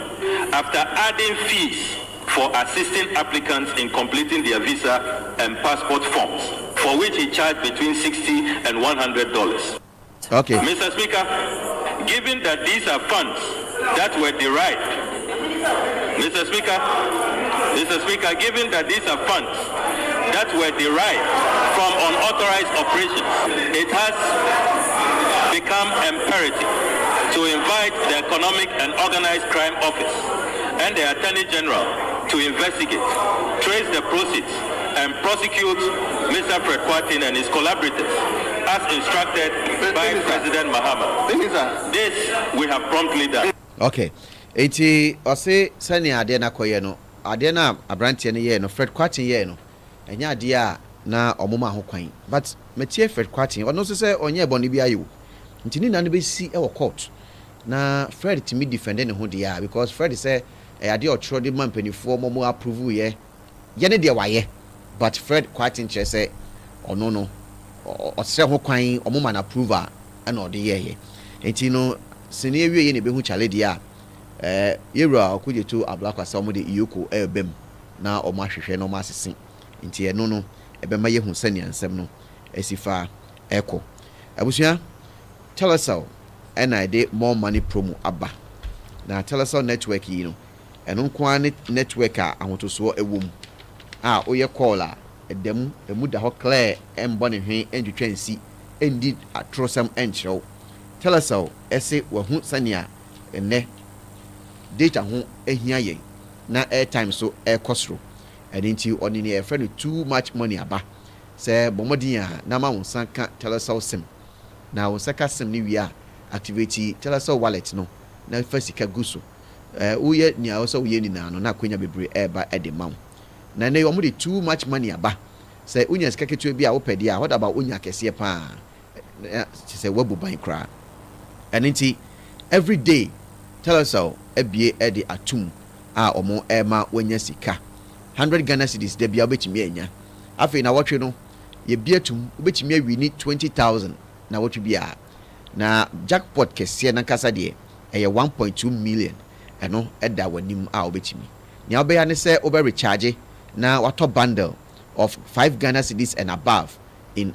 after adding fees for assisting applicants in completing their visa and passport forms, for which he charged between $60 and $100. Okay. Mr. Speaker, given that these are funds that were derived, Mr. Speaker, given that these are funds that were derived from unauthorized operations, it has become imperative to invite the Economic and Organized Crime Office and the Attorney General to investigate, trace the proceeds, and prosecute Mr. Fred Kwarteng and his collaborators as instructed by President Mahama. This we have promptly done. Okay. Eti ose sani ade na koye no. Ade na abrantie ne ye no Fred Kwarteng ye no. Enya ade a na omoma ho kwan. But metie Fred Kwarteng ono so se onye boni bi ayo. Ntini na no be si e wo court. Na Fred timi defend ne ho dia because Fred say ade otro de man panifo mo approve ye. Ye ne de waye. But Fred Kwarteng che say ono no ose ho kwan omoma na approval na ode ye. Enti no sene ewie ye ne be hu chale dia yewura okuje to ablakwasa omo de iyoko ebem na omo ahwehwe no masese nti eno no ebema ye hu sane ansem no esifa eko abusua Telecel and I did more money promo aba na Telecel network yi no eno kwa network a ahoto so ewom a oye call a edem emu da ho clear embo ne hwen entwetwa nsi endi atrosam enchrew Telecel ese wa hu sane a enne data ho ehia yen na airtime so ekosro edinti oni ne friend too much money aba say bomodin a na ma wonsan ka Telecel sim na wonsaka sim ni wi a activate Telecel wallet no na fasika guso uye ni a so uye ni na no na kwenya bebre eba edema na ne omo de too much money aba say unya sika ketu bi a wopede a what about unya kese pa say wabu ban kra edinti every day Telecel ebie edi atum a omo ema wanya sika 100 Ghana cedis de bia obetimi enya afi na wotwe no ye bia tum obetimi awini 20,000 na wotwe bia na jackpot kese na kasa de eye 1.2 million eno eda wanim a obetimi nya obeya ne se obe recharge na wato bundle of 5 Ghana cedis and above in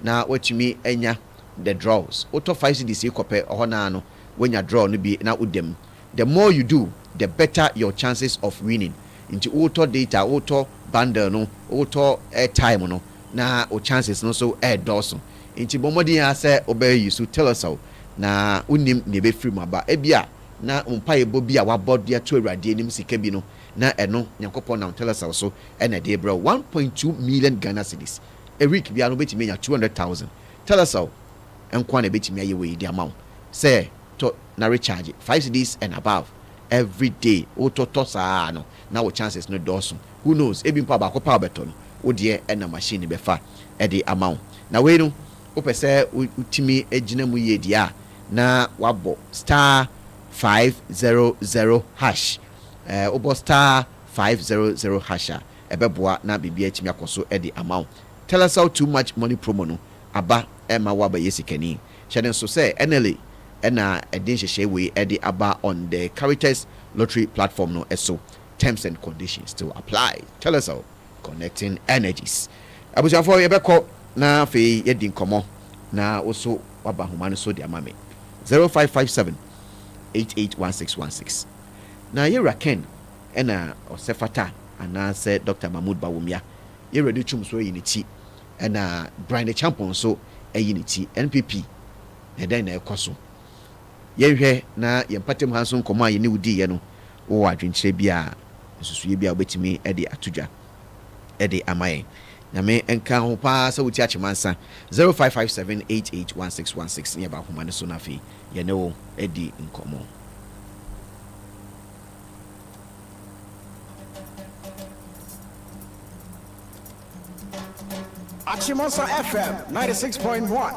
na wotimi enya the draws auto 5 cedis ikope ohona no when you draw no be na udem the more you do the better your chances of winning into auto data auto bundle no auto airtime no na o chances no so air doso into bomodi ya say obey you so Telecel na unim ne be free maba ebia na umpa ebo bia wabod ya to awrade nim sika bi no na eno nyankopon na Telecel so na de bro 1.2 million Ghana cedis a week bia no betimi nya 200,000 Telecel enkwa na betimi aye we di amount say to na recharge 5 cedis and above every day auto tosa no na wo chances no doso who knows ebi mpa ba ko pa beto no wo de na machine be fa e the amount na we no wo pese utimi agina mu ye dia na wabo star 500 hash obo star 500 hash ebeboa na bibia atimi akoso e the amount Telecel too much money promo no aba ema waba yesikani sheden so say NLA ena edin hwehwe we edi aba on the Caritas lottery platform no eso terms and conditions to apply Telecel connecting energies abusiafo yebeko na fe yedi nkomo na also waba homa no so di amame 0557 881616 na yera Ken ena osefata ana se Dr. Mahmoud Bawumia ye ready chum so yiniti ena Brian Champion so eyiniti NPP eden na ekoso yehwe na yempatem hanso nkoma ye ne wudi ye no wo adwenkyere bia nsusuye bia obetimi e de atudwa e de amaye na me enka ho pa sa wuti achemansa 0557881616 ne ba homa ne so na fe ye ne wo e di nkomo Achimosa FM 96.1.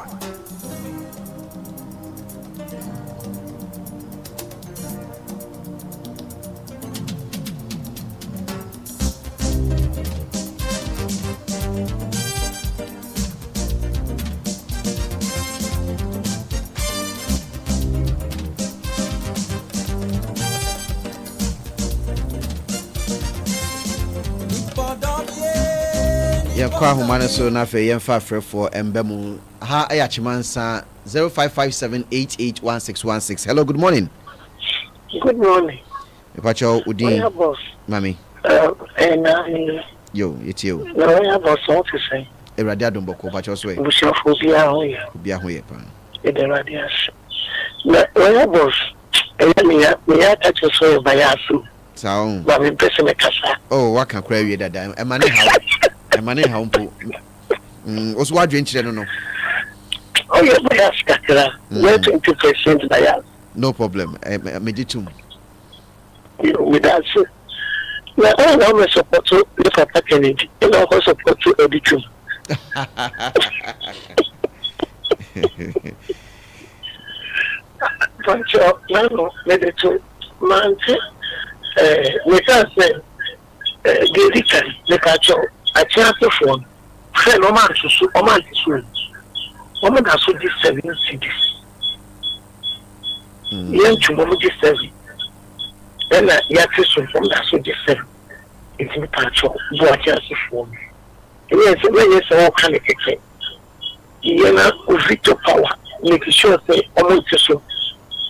kwa humane so na fe yemfa frefo embemu ha ayachimansa 0557881616. Hello, good morning. Good morning. Pacho Udin. Mami. Yo, it's you. No, I have a song to say. Eradia Domboko, Pacho Sway. We shall be out here. Be a way, pan. The radius. No, I was. Me I touch your soul by Asu. Sound. But we press me casa. Oh, what can cry you that time? A man how. Emane ha umpo. Oso wadwe nkyere no. Oh yeah, but that's kakra. Where 20% bias. No problem. Meditum. With that, so now all of support to the Papa Kennedy. And also support to Adekyee. Bunch of no, medical man. We can say, Gerikan, the catcher, a chance of one. Friend, Oman to Oman to Oman has this 7 cities. Young to Momo 7. Then Yatis from that so this 7. It's in patch of what else for me. Yes, when you say all kind of thing. Yana Victor Power, making sure say almost so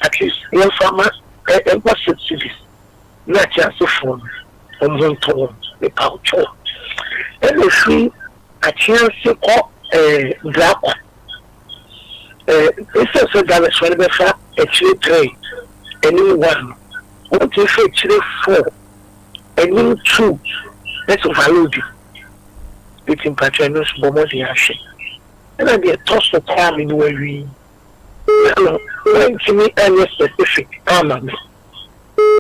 at least one farmer and what cities. Not just a phone on one tone, the pouch. And we see a chance to call a black one. This is a damage for the fact actually 3, and new 1. What if actually 4, and new 2? That's overloaded. Between Patronus, Bomodi Ashi. And I be a toss of time in where we when to me any specific armament.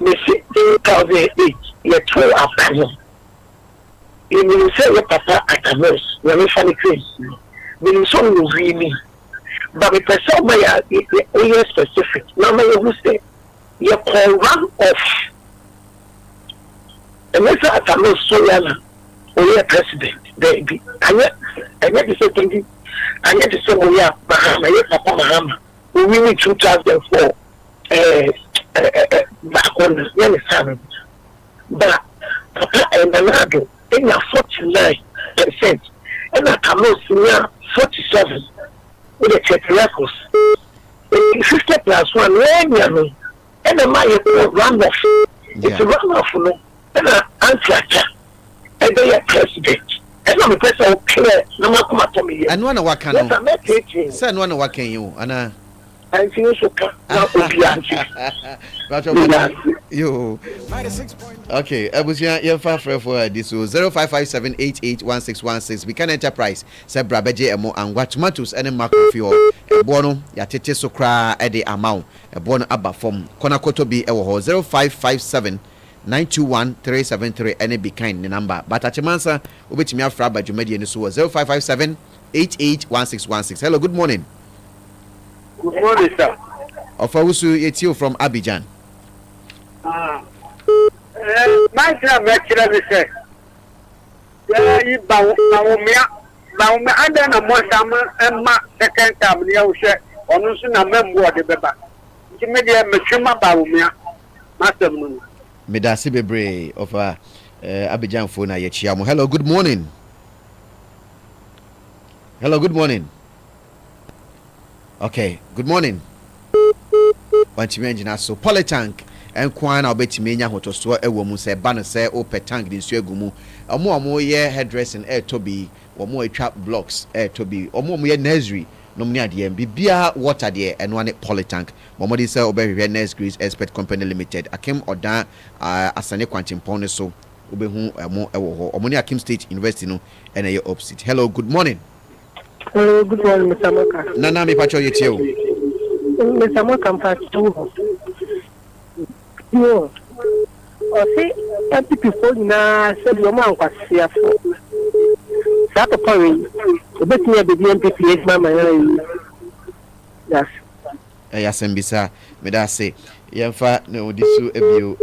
Me see 2008, you 2 after him. You say your papa at a nurse, when we find it crazy. When so you read me. But the person may be specific. Now, may you say, you call one off. And that's at a nurse, so young, or your president, baby. And yet, you say, thinking, and yet, you say, oh, yeah, Mahama, your papa Mahama, we need 2004. Back on the young son. But Papa and Manado, they are 49%. And I come out 47 with the check records. 50 plus 1, and a my runoff. It's a runoff, no, and an answer. And they are president. And I'm a person clear, no matter to me. And one of what can you? Send one of what can you? And I think so. You okay? I was here far for this 0557881616. We can enterprise. Say Brabeje emo and what tomatoes and macro for a bono ya tete so cry at the amount a bono abba from Konakoto be 0557 921-373 and be kind the number. But at your answer, over to me after by Jumedi and so 0557 881616. Hello, good morning. Good morning, sir. Ofawusu Etio from Abidjan. My time actually say, you bow me, and then a more summer and my second time, you say, on a member of the Beba. You made a machuma bow me, Master Moon. Medasi Bebre of Abidjan phone. Hello, good morning. Hello, good morning. Okay, good morning. Wanti engine so polytank and kwan obetimi nya hotoso ewo mu se ba no se ope tank din su agumu omo ye hairdressing tobi omo atwa blocks tobi omo ye nursery no mni ade bibia water de eno ane polytank momo di se obehwe nurseries expert company limited akem odan asane kwantimpon ne so obehu emo ewo ho omo ni Akim State University no ene ye opposite. Hello, good morning. Hello, good morning, Mr. Moka. Nana mi pacho yetio. Mr. Moka mpacho. Yo. O si every people na said your man was here for. That point, the best near the MPPH mama. Yes. Yes, mbisa me da say yemfa na odisu ebio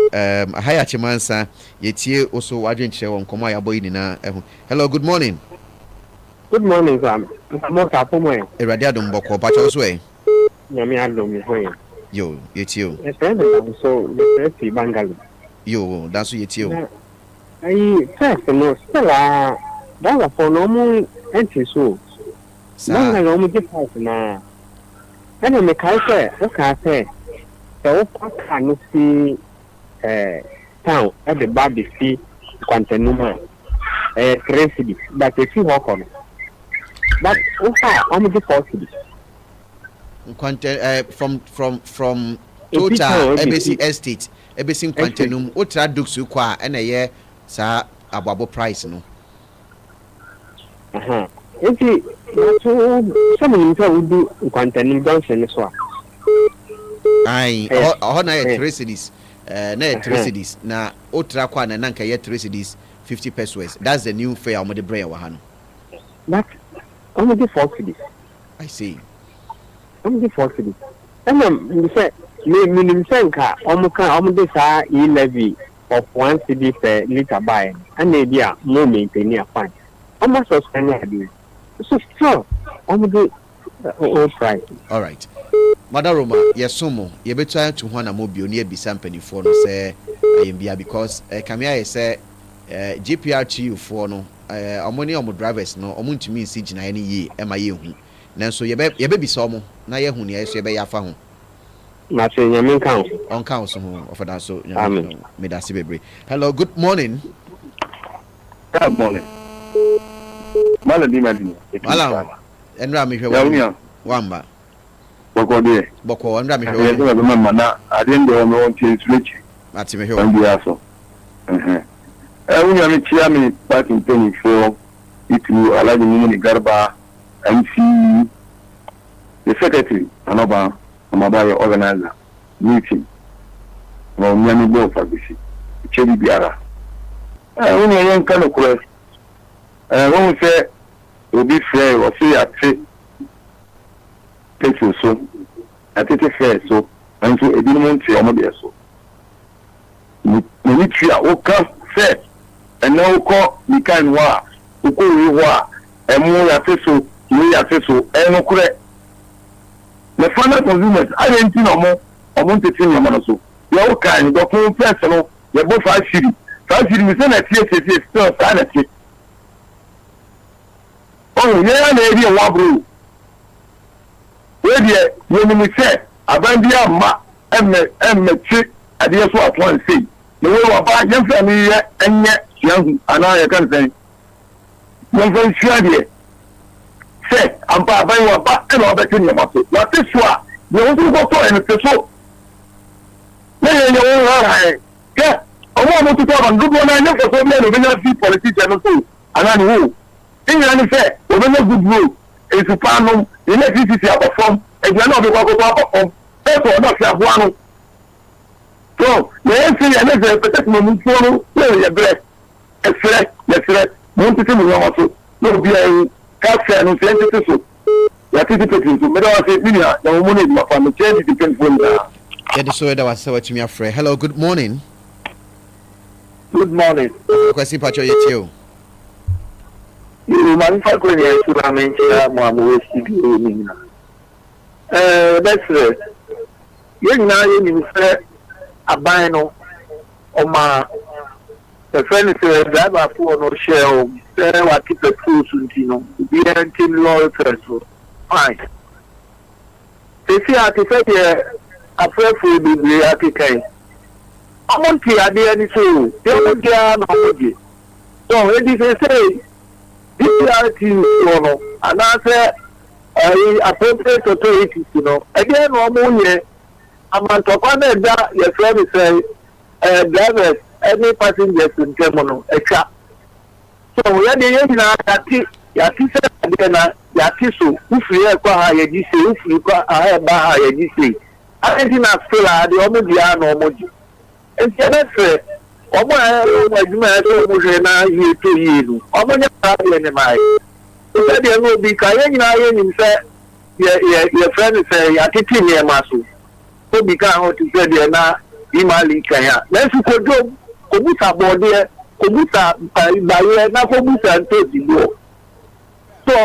ahaya chimansa yetie oso wadwenche won komo ayabo yi na ehu. Hello, good morning. Good morning, Sam. Mo ka pomo e. Erade adom boko pacho so e. Nyame adom mi ho. Yo, yetio. E friend so the first Bangalore. Yo, that's so yetio. Ai, first no, stella. That for no mo entry so. Na na mo get house na. Ana me kai say, o ka say. So ka no see town at the baby fee Quantanuma. 3 cities. But if you walk on. But I'm the 4 cities. From Total ABC Estate, ABC Quantanum, Ultra Duxu Qua, and a year, sir, ababo price, no. Enti so some himself would do Quantanim Johnson as well. Aye, oh, na 3 cities. Na 3 cities. Na otra kwa na nanka 3 cities 50 pesos. That's the new fare on the brain wa hano. That only 4 cities. I see. Only 4 cities. And you say minimum senka almost sa e-levy of 1 city per liter buy and maybe a more maintain a fine. Almost was spending. So still almost price. All right. Mother Roma, yes, sumo. You be trying to want a mobile near Bisampany for no say I because Kamia say GPRTU for no ammonia drivers no omuntu mi siege na any ye ema ye hu. Nanso ye be some na ye hu ne so ye be yafa ho. Na say nyamin kan on kan so ho of that so nyamin me da se bebre. Hello, good morning. Good morning. Malam. Enra me hwe wamba. Boko de. Boko andra me hwe. Yes, na mama na adende o me won tie switch. Ati me hwe. Andi aso. Unya me chia me back in 24 itu alaji mini garba MC the secretary anoba amabaye organizer meeting. Wa unya me go fa bisi. Chedi biara. Unya yen kan ko when we say will be fair or say at petrol so at it fair so and so a minimum to your so we need to oka fair and now call we can wa uko we wa and more ya so we ya so and no correct the final consumers I didn't know more amount of thing man so you okay and go for personal you both 5 city we say na tie still sanity. Oh, yeah, lady, and wabru. Where dear, you say, Abandia ma, and chick, at the end of one sea. The way of our young family, and yet, young, and I can say, young friend, Shady. Say, I'm buying one back and all the thing about it. Not this one. You want to go for and it's so. Then you all yeah, I want to talk on good one. I never saw me a politician too, and I know. In any fair, we don't know good rule. It's a panel, the electricity are performed, and you are not able to perform. Therefore, not have one. So, the answer is a protection for where you are blessed. A threat, the threat, want to tell you also. No, be a capture and send it to so. You are participating to better say, Minia, the woman is my family, change depends on that. Yeah, the so that was so to me afraid. Hello, good morning. Good morning. Question, Pacho, you you manufacture your instrument, that's it. You know, you say a bino or my friend is a driver for no shell. There are keep the tools, you know, be a team lawyer person. Fine. They see how to say a prayer for the Adekyee. I want to add any so they won't get no. So, it is a say. DPRT, and I say, appropriate authorities, you know. Again, one more year, I'm on top of that, your friend say, drivers, any passengers in terminal, extra. So, we are the young Yati said, again, Yatisu, if we are quite high, you say, if you got a high bar, you say, I think I'm still at the Omodia no. And the ọmọ ẹgbẹ́ ẹgbẹ́ ọmọṣẹ́ náà yé tó yé lu ọmọ yẹn bá yẹ ní máa yẹ ìfẹ́ díẹ̀ ní òbí ká yẹn nyina yẹ ní sẹ́ yẹ fẹ́ ní sẹ́ yà títí ní ẹ̀ máa so òbí ká àwọn ti fẹ́ díẹ̀ náà yìí máa lè kàn yà lẹ́sìn kojú kò bùsà bọ̀ọ̀dẹ́ kò bùsà ìgbà yẹ náà kò bùsà ń tó ìdìbò tó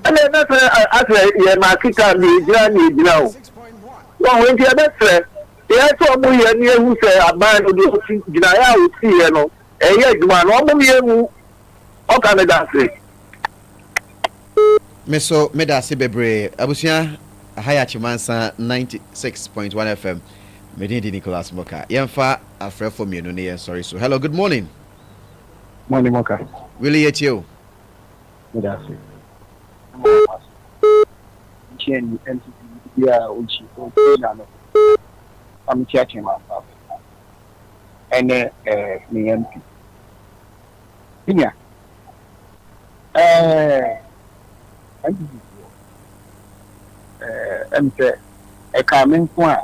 ẹnlẹ́ náà fẹ́ àfẹ́ yẹ máa kíkà ní ìjìnà o wọ́n wọ́n ti ẹ bẹ́ fẹ́. Yes, I'm here near who say a man who do Ginaya will see, you know, a year, man, I'm here who can I say? Meso Medasi Bebre, Abusia, Hayachimansa 96.1 FM, Medindi Nicholas Moka. Yemfa, a friend from you, sorry. So, hello, good morning. Morning, Moka. Will you at you? Medasi. Chen, and Uchi, I'm chatting myself. And me MP. Yeah. And a coming point.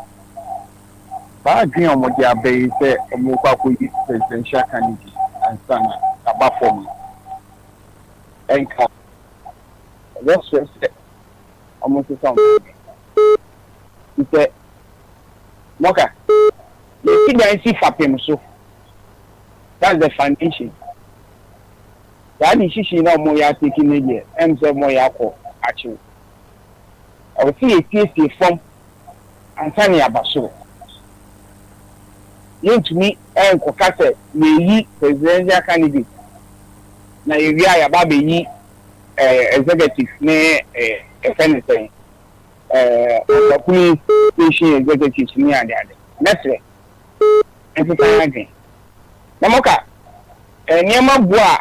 But I agree on what they are based on what we presidential candidate and son about for me. And that's what almost something. He said, Moka, you see, I see Fapim so. That's the foundation. That is, she know more taking it, and so more actually. I will see a TSC from Anthony Abaso. You to me, and Kokase, ye presidential candidate. Now you are baby executive, ne anything. Police station executives near the other. That's it. And it's Namoka, Nyama Bois,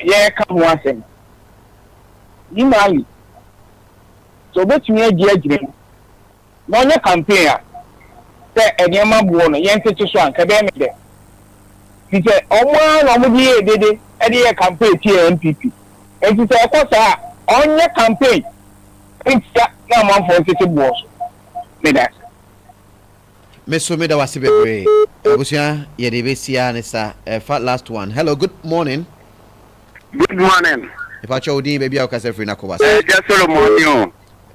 yeah, come once in. You marry. So, what's your judgment? No, your campaign. Say, and Nyama Bois, Yankee to Swan, Cabana. He said, oh, one of the did it, and your campaign here MPP. And he said, of course, on your campaign, it's that number for city boss. Miss Sumida was a bit Abusia, Yedivesia, Nessa, last one. Hello, good morning. Good morning. If I show you, maybe I'll cast a free Nakova. Just Solomon.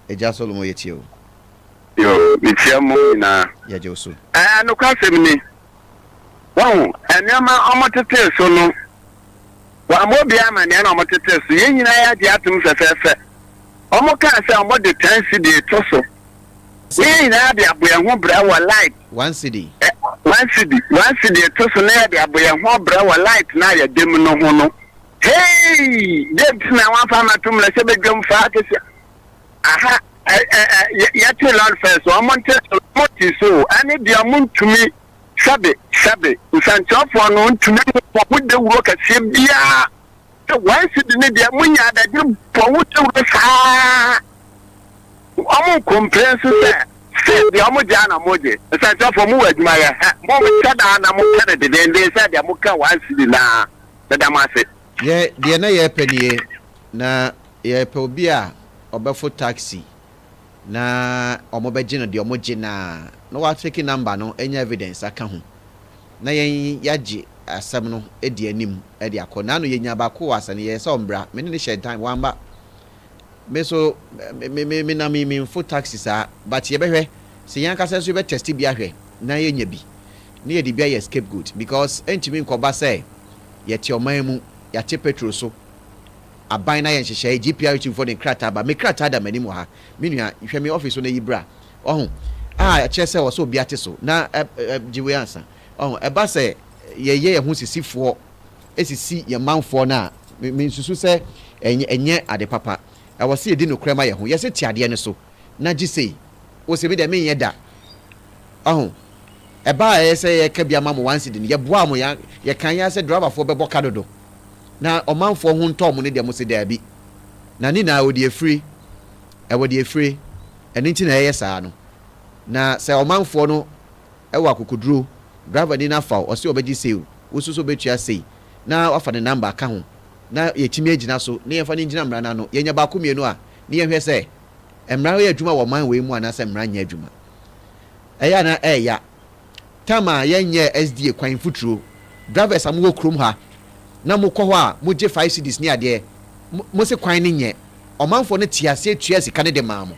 Just Solomon, it's you. Yo, it's your moon. Yeah, Josu. And no question. Wow, and Yama Amateur so no. One more Biam and Yan Amateur, so you had the atoms of effect. Omoka say I'm the 10 city toso. We na be aboya ho bra wa light. 1 city. 1 city toso na be aboya ho bra wa light na ya dem no ho no. Hey, dem na wan fa ma tum la se be dwom fa akese. Aha, ya te land first. O monte so ani dia muntumi sabe. Usanchofo no ntumi ko de wuro ka se bia. 1 city ne dia munya da dir po wuce wuro sa. Omo complaints say the omo jana moje. Usanchofo mu waduma ya. Mo chada na mo kare de den say dia mo ka 1 city na da ma se. Yeah, the na ye penie na ye pe obi a obefo taxi na omo beje no de omo je na wa take number no enya evidence aka ho na yen yaje asem no e di anim e di akọ na no yenya ba ko wasa ne ye so mbra me ne share time wamba me so me na me fo taxi sa but ye behwe se yan ka se so be test bi ahwe na yenya bi ne ye di bia ye scapegoat because entimi nkoba say ye ti oman mu ya che petrol so aban na yen hyehyɛ GPR team for the krata ba me krata da mani mu ha me nua hwɛ me office na yibra ɔho a che sɛ wɔ so obi ate so na jiwe ansa ɔho ɛba sɛ ye ho sisifoɔ esisi ye manfoɔ na me nsusu sɛ enye ade papa ɛwɔ sɛ yedi no krema ye ho ye sɛ ti ade ne so na gise wo se bi de me ye da ɔho ɛba sɛ ye ka bia ma mo 1 cedi ye boa mo ye kan ya sɛ driver fo bɛbɔ kadodo na omanfo ho ntom ne de mo se da bi na ni na odi afiri ewodi afiri eni nti na yeye saa no na se omanfo no ewa akokoduro driver ni na fa o se obeji sei wo so betua sei na wafa ne number aka ho na yetimi agina so na yefa ne ngina mra na no yenya ba ko mienu a ne yehwe se emra ye adwuma wo man we mu ana se mra nya adwuma eya na eya tama yenye SDA kwan futuro drivers amwo krom ha na mo kɔ hɔ a mo je 5 cedis ni ade mo se kwan ni nye ɔmanfo ne tiase tua sika ne de ma mo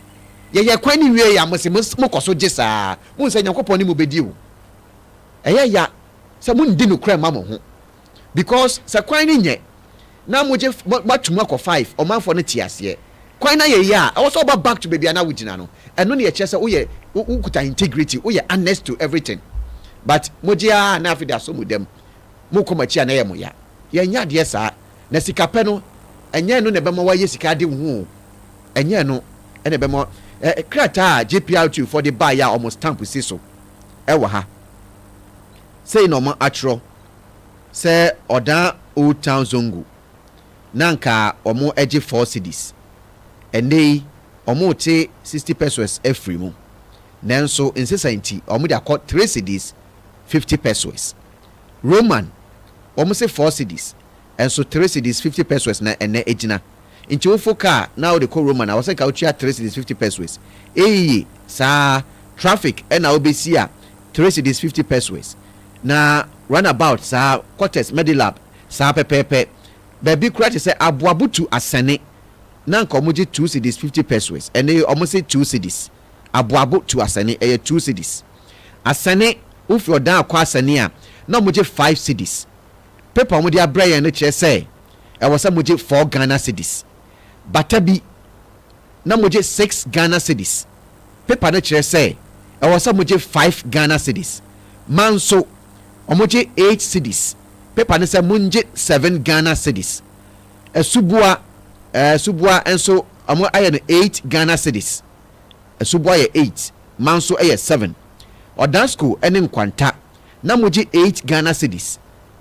ye kwan ni wie ya mo se mo kɔ so je saa mo nse nyankopɔ ni mo bedi o ɛyɛ ya sɛ mo ndi no kra ma mo ho because sɛ kwan ni nye na mo je matuma kɔ 5 ɔmanfo ne tiase kwan na ye ya ɛwɔ so ba back to baby ana wugina no ɛno ne ye kyerɛ sɛ wo ye ukuta integrity wo ye honest to everything but mo je a na afida so mo dem mo kɔmachi na ye mo ya yenya de saa na sika pɛ no enye no ne bema wa ye sika de hu enye no ene bema krata JPR2 for the buy ya almost stamp si so ɛwɔ ha sei no ma atro sɛ oda Old Town Zongo nanka omo eje 4 cedis ene omo te 60 pesos every mu nanso insesanti omo de akɔ 3 cedis 50 pesos Roman almost 4 cedis and so 3 cedis 50 pesos na ene ejina nti wo fo car now the Roman I was say ka utia 3 cedis 50 pesos sa traffic na obesi a 3 cedis 50 pesos na runabout sa quarters medilab sa pepepe baby kura te say aboabutu asane na nka omoje 2 cedis 50 pesos ene omo say 2 cedis aboabutu asane 2 cedis asane ufi odan akwa asane a na omoje 5 cedis paper omo dia brain no kire say e was omoje 4 Ghana cedis batabi na moje 6 Ghana cedis paper no kire say e was omoje 5 Ghana cedis manso omoje 8 cedis paper no say munje 7 Ghana cedis subua enso omo aye no 8 Ghana cedis subua ye 8 manso aye 7 odan school ene nkwanta na moje 8 Ghana cedis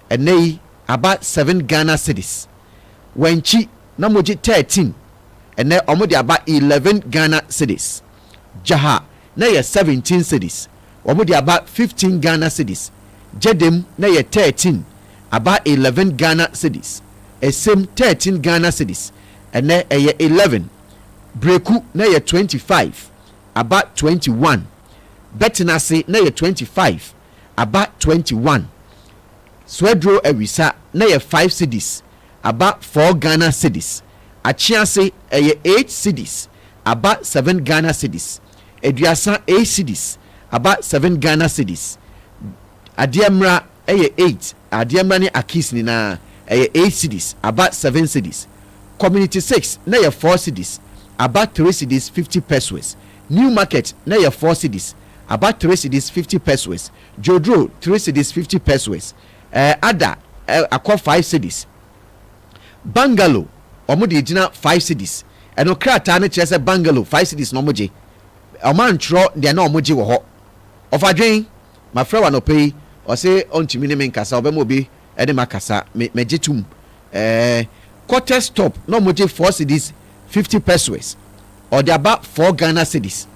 enei about 7 Ghana cedis wenchi na moje 13 ene omo de about 11 Ghana cedis jaha na ye 17 cedis omo de about 15 Ghana cedis jedem na ye 13 about 11 Ghana cedis esem 13 Ghana cedis ene ye 11 breku na ye 25 about 21 betinase na ye 25 about 21 swedro awisa na ye 5 cedis about 4 Ghana cedis achiase ye 8 cedis about 7 Ghana cedis eduasa 8 cedis about 7 Ghana cedis adiamra ye 8 adiamra ni akis ni na ye 8 cedis about 7 cedis community 6 na ye 4 cedis about 3 cedis 50 pesos new market na ye 4 cedis about 3 cedis 50 pesos jodro 3 cedis 50 pesos ada akwa 5 cedis bungalow omo de gina 5 cedis eno krata na kire se bungalow 5 cedis no moje omantro de na omoje wo ho ofadwen mafra wa no pay o se ontimi ne menkasa obem obi ene makasa mejetum quarter stop no moje 4 cedis 50 pesos or the about 4 Ghana cedis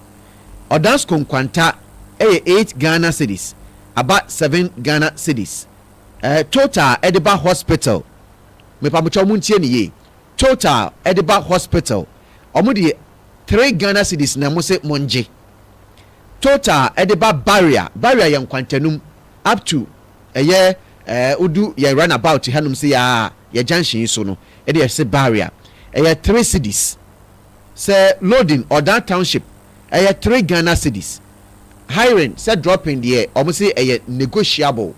or dance konkwanta 8 Ghana cedis about 7 Ghana cedis total ediba hospital me pamucho muntie ni ye total ediba hospital omudi 3 Ghana cedis na mo se monje total ediba barrier ye nkwantanum up to udu ye runabout hanum se ya junction so no e se barrier 3 cedis say loading or that township 3 Ghana cedis hiring say dropping there omo say negotiable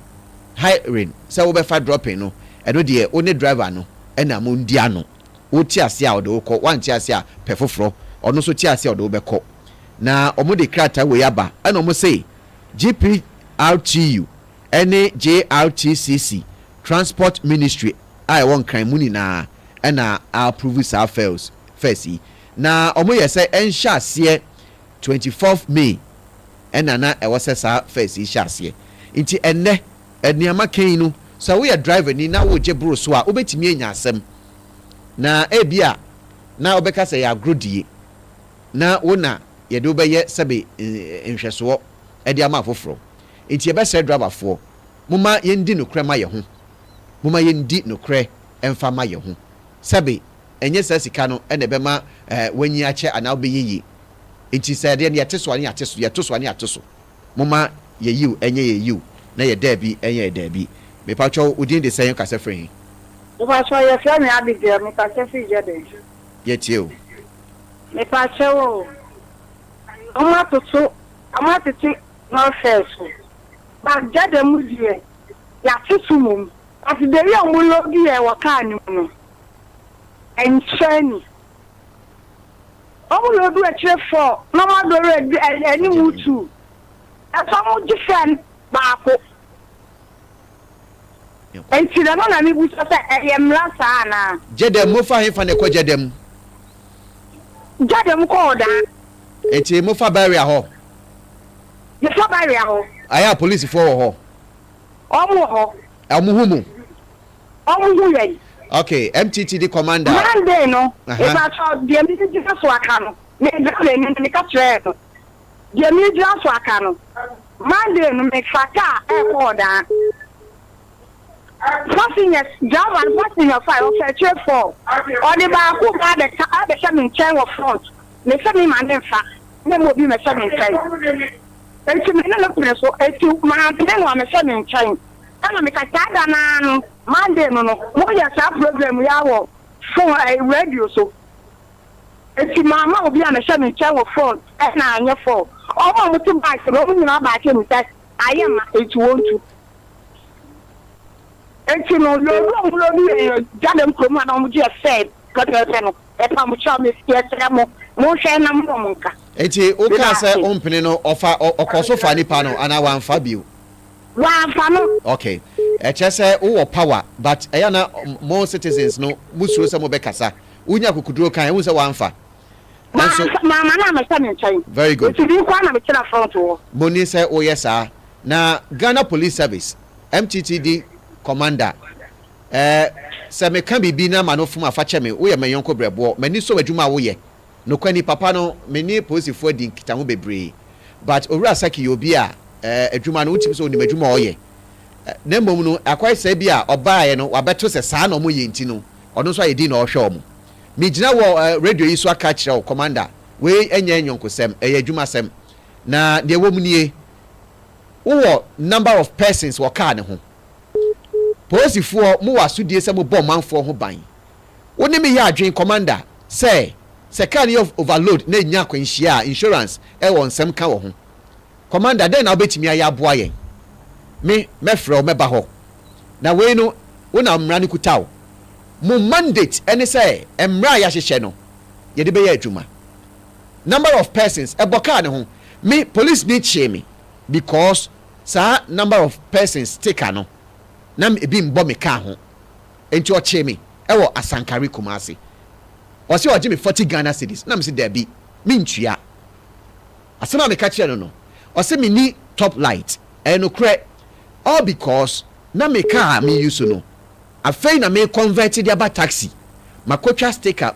hiring say we be fa dropping no eno de only driver no na mo ndia no wo ti ase a odo ko wan ti ase a pefoforo ono so ti ase a odo be ko na omo de krata we yaba na omo say GPRTU ene JRTCC transport ministry I won kan muni na approve sa fails first na omo ye say ensha ase 24th May na e was sa first sha ase nti enne eniama kan no so we are driver ni na wo je bro so a obetimi enya asem na ebia na obeka say ya grodie na wona ye de obeye sebe nhweso e de ama afoforo nti e be say driver fo muma yendi no kre ma ye ho muma yendi no kre emfa ma ye ho sebe enye sa sika no e na be ma wanyi ache ana obeyiyi nti say de ya teso ani ateso ya toso ani atoso muma ye yiu enye ye yiu na ye dabi enye dabi me pacho udin de sayen kase free me pacho ye fe me Adekyee me kase free je de ye tie me pacho amatutu no fesu ba jade mu die ya tisumum ati de ye mu logi e waka ni mu no enchani omu lodu e kire for no ma do re eni mu tu asamu jifen ba ko enti da na mi bu so se eyemra sa na jedem mo fa hefa ne ko jedem ko da enti mo fa barrier ho ye fa barrier ho aya police for ho omu humu ye okay MTTD commander Monday no if I told the immediate so akano me dole ni ka tire no the immediate so akano Monday no me faka e ko da Passengers, driver and passenger 5 of a chair 4. Or the bar who had the 7 chair of front. The 7 man in fact, then will be my 7 chair. And to me, no, so to my then I'm a 7 chain. And I make a tag Monday, no, what is our problem? We are for a radio so. And to Mamma will be on a 7 chair of front, and I'm your 4. All of the bikes, and only not back in that I am it won't you. And you know, you're Jadam Kuma, I'm just said, got a channel, a pamucham is yes, motion and monka. Eti oka say ompene no offer okoso fa ni pa no ana wan fa bio. Wan fa no. Okay. Eche say wo power but eya na more citizens no musuro say mo be kasa. Unya kokuduro kan e say wan fa. Mama na me say me nchen. Very good. Eti bi kwa na me kira front wo. Moni say o yes sir. Na Ghana Police Service MTTD commander se me kan bibi na manofum afache me wo ye me yonko brebo mani so adwuma wo ye no kwani papa no meni posifo di nkita ho bebre but owura saki obi a adwuma no utim so ni adwuma o ye na mmom no akwai sa bi a oba ye no wabeto se saa no mo ye nti no ono so ayedi na ohwe omo me gina wo radio yi so aka kire o commander we enya enyonkosem adwuma sem na de wo mu nie wo number of persons wo ka ne ho Posifo mu wasudie se mo bom manfo ho ban. Woni me ya adwen commander say can you overload na nya kwanhia insurance e won nsem ka wo ho. Commander den na obetimi aya aboa yen. Me frɛ o meba ho. Na we no wona mmra ne kutaw. Mo mandate ene say mmra ya hyehye no ye de be ya adwuma. Number of persons e boka ne ho. Me police need shame me because sa number of persons take ano. Nam ebi mbo me ka ho enti o che me e wo asankare kumase o se o gi me 40 Ghana cedis na me se dabi me ntua asema me ka che no o se me ni top light e no kre all because na me ka me use no afei na me convert the aba taxi makotwa sticker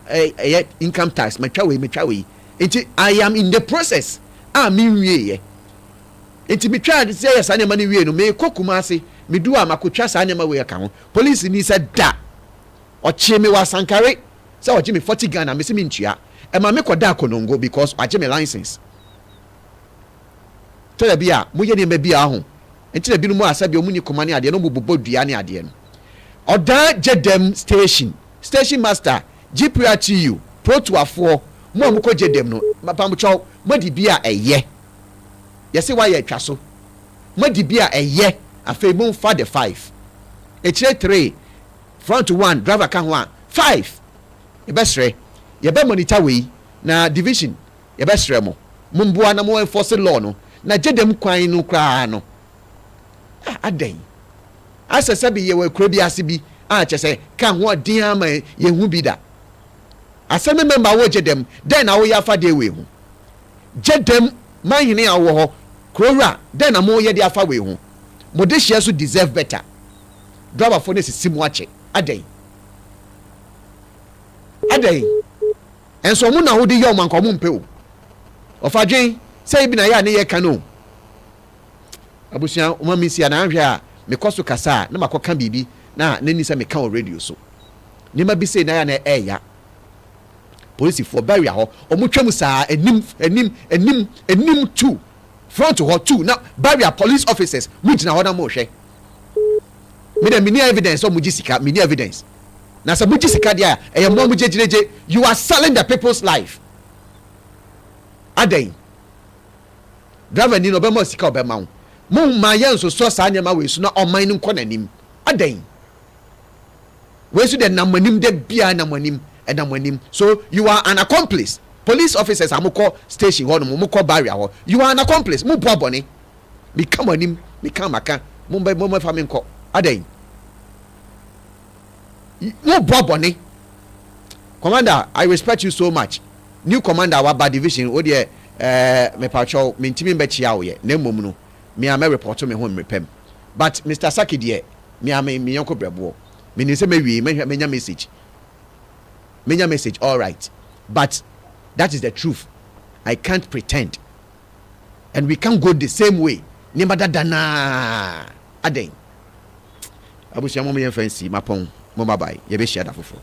income tax matwa we enti I am in the process me wie ye enti me twa say yes anya mani wie no me kokumase me do am akotwa sa nyama we ka ho police ni said da o che me wasankare say o gi me 40 Ghana me se me ntua e ma me koda konongo because o gi me license tell bia mo ye ne ma bia ho enti na bi no mo asabi o mu ni komane ade no bobo dua ne ade no oda jedem station master GPRTU pro to afo mo ko jedem no mapam chow mo di bia eye yesi wa ye twa so mo di bia eye afei mo fa the 5 echire 3 front 1 driver kan 1 5 ye besre ye be monitor we na division ye besre mo mboa na mo enforce law no na jedem kwan no kra no adan asese bi ye we kro bi ase bi a chese kan ho din ama ye hu bi da aseme member wo jedem den na wo ya fa de we hu jedem manhene a wo ho krowra den na mo ye de afa we hu modeshia so deserve better driver for this simu ache adan enso mu na ho de ye oman ko mu mpe o ofadwen say bi na ya ne ye ka no abusia o ma mi sia na ahwe a me koso kasa na makoka bibi na nani say me ka o radio so ni ma bi say na ya na eya police for barrier ho o mu twam saa enim 2 front to her 2 now barrier police officers meet na hoda mo hwe me dem ni evidence o mu gisika me ni evidence na sa mu gisika dia e mo mu jejeje you are selling the people's life adan driver ni no be mo sika obe ma wo mo ma ye nso so sa nyama we su na oman ni nkonanim adan we su de namanim de bia namanim edamanim so you are an accomplice. Police officers amukọ station ho no mukọ barrier ho you are an accomplice mu bo boni become anim become aka mo fa me nko adan mu bo boni. Commander, I respect you so much. New commander wa bad division o de me patrol me ntimi be chia wo ye na mmom no me am report me ho mrepem but Mr. Saki de me am me yonko brebo me ni se me wi me nya message all right but that is the truth. I can't pretend. And we can't go the same way. Nimba dana. Aden. abusua mo yɛmfa nsi mapɔn mo bye bye yɛbɛhyia da foforɔ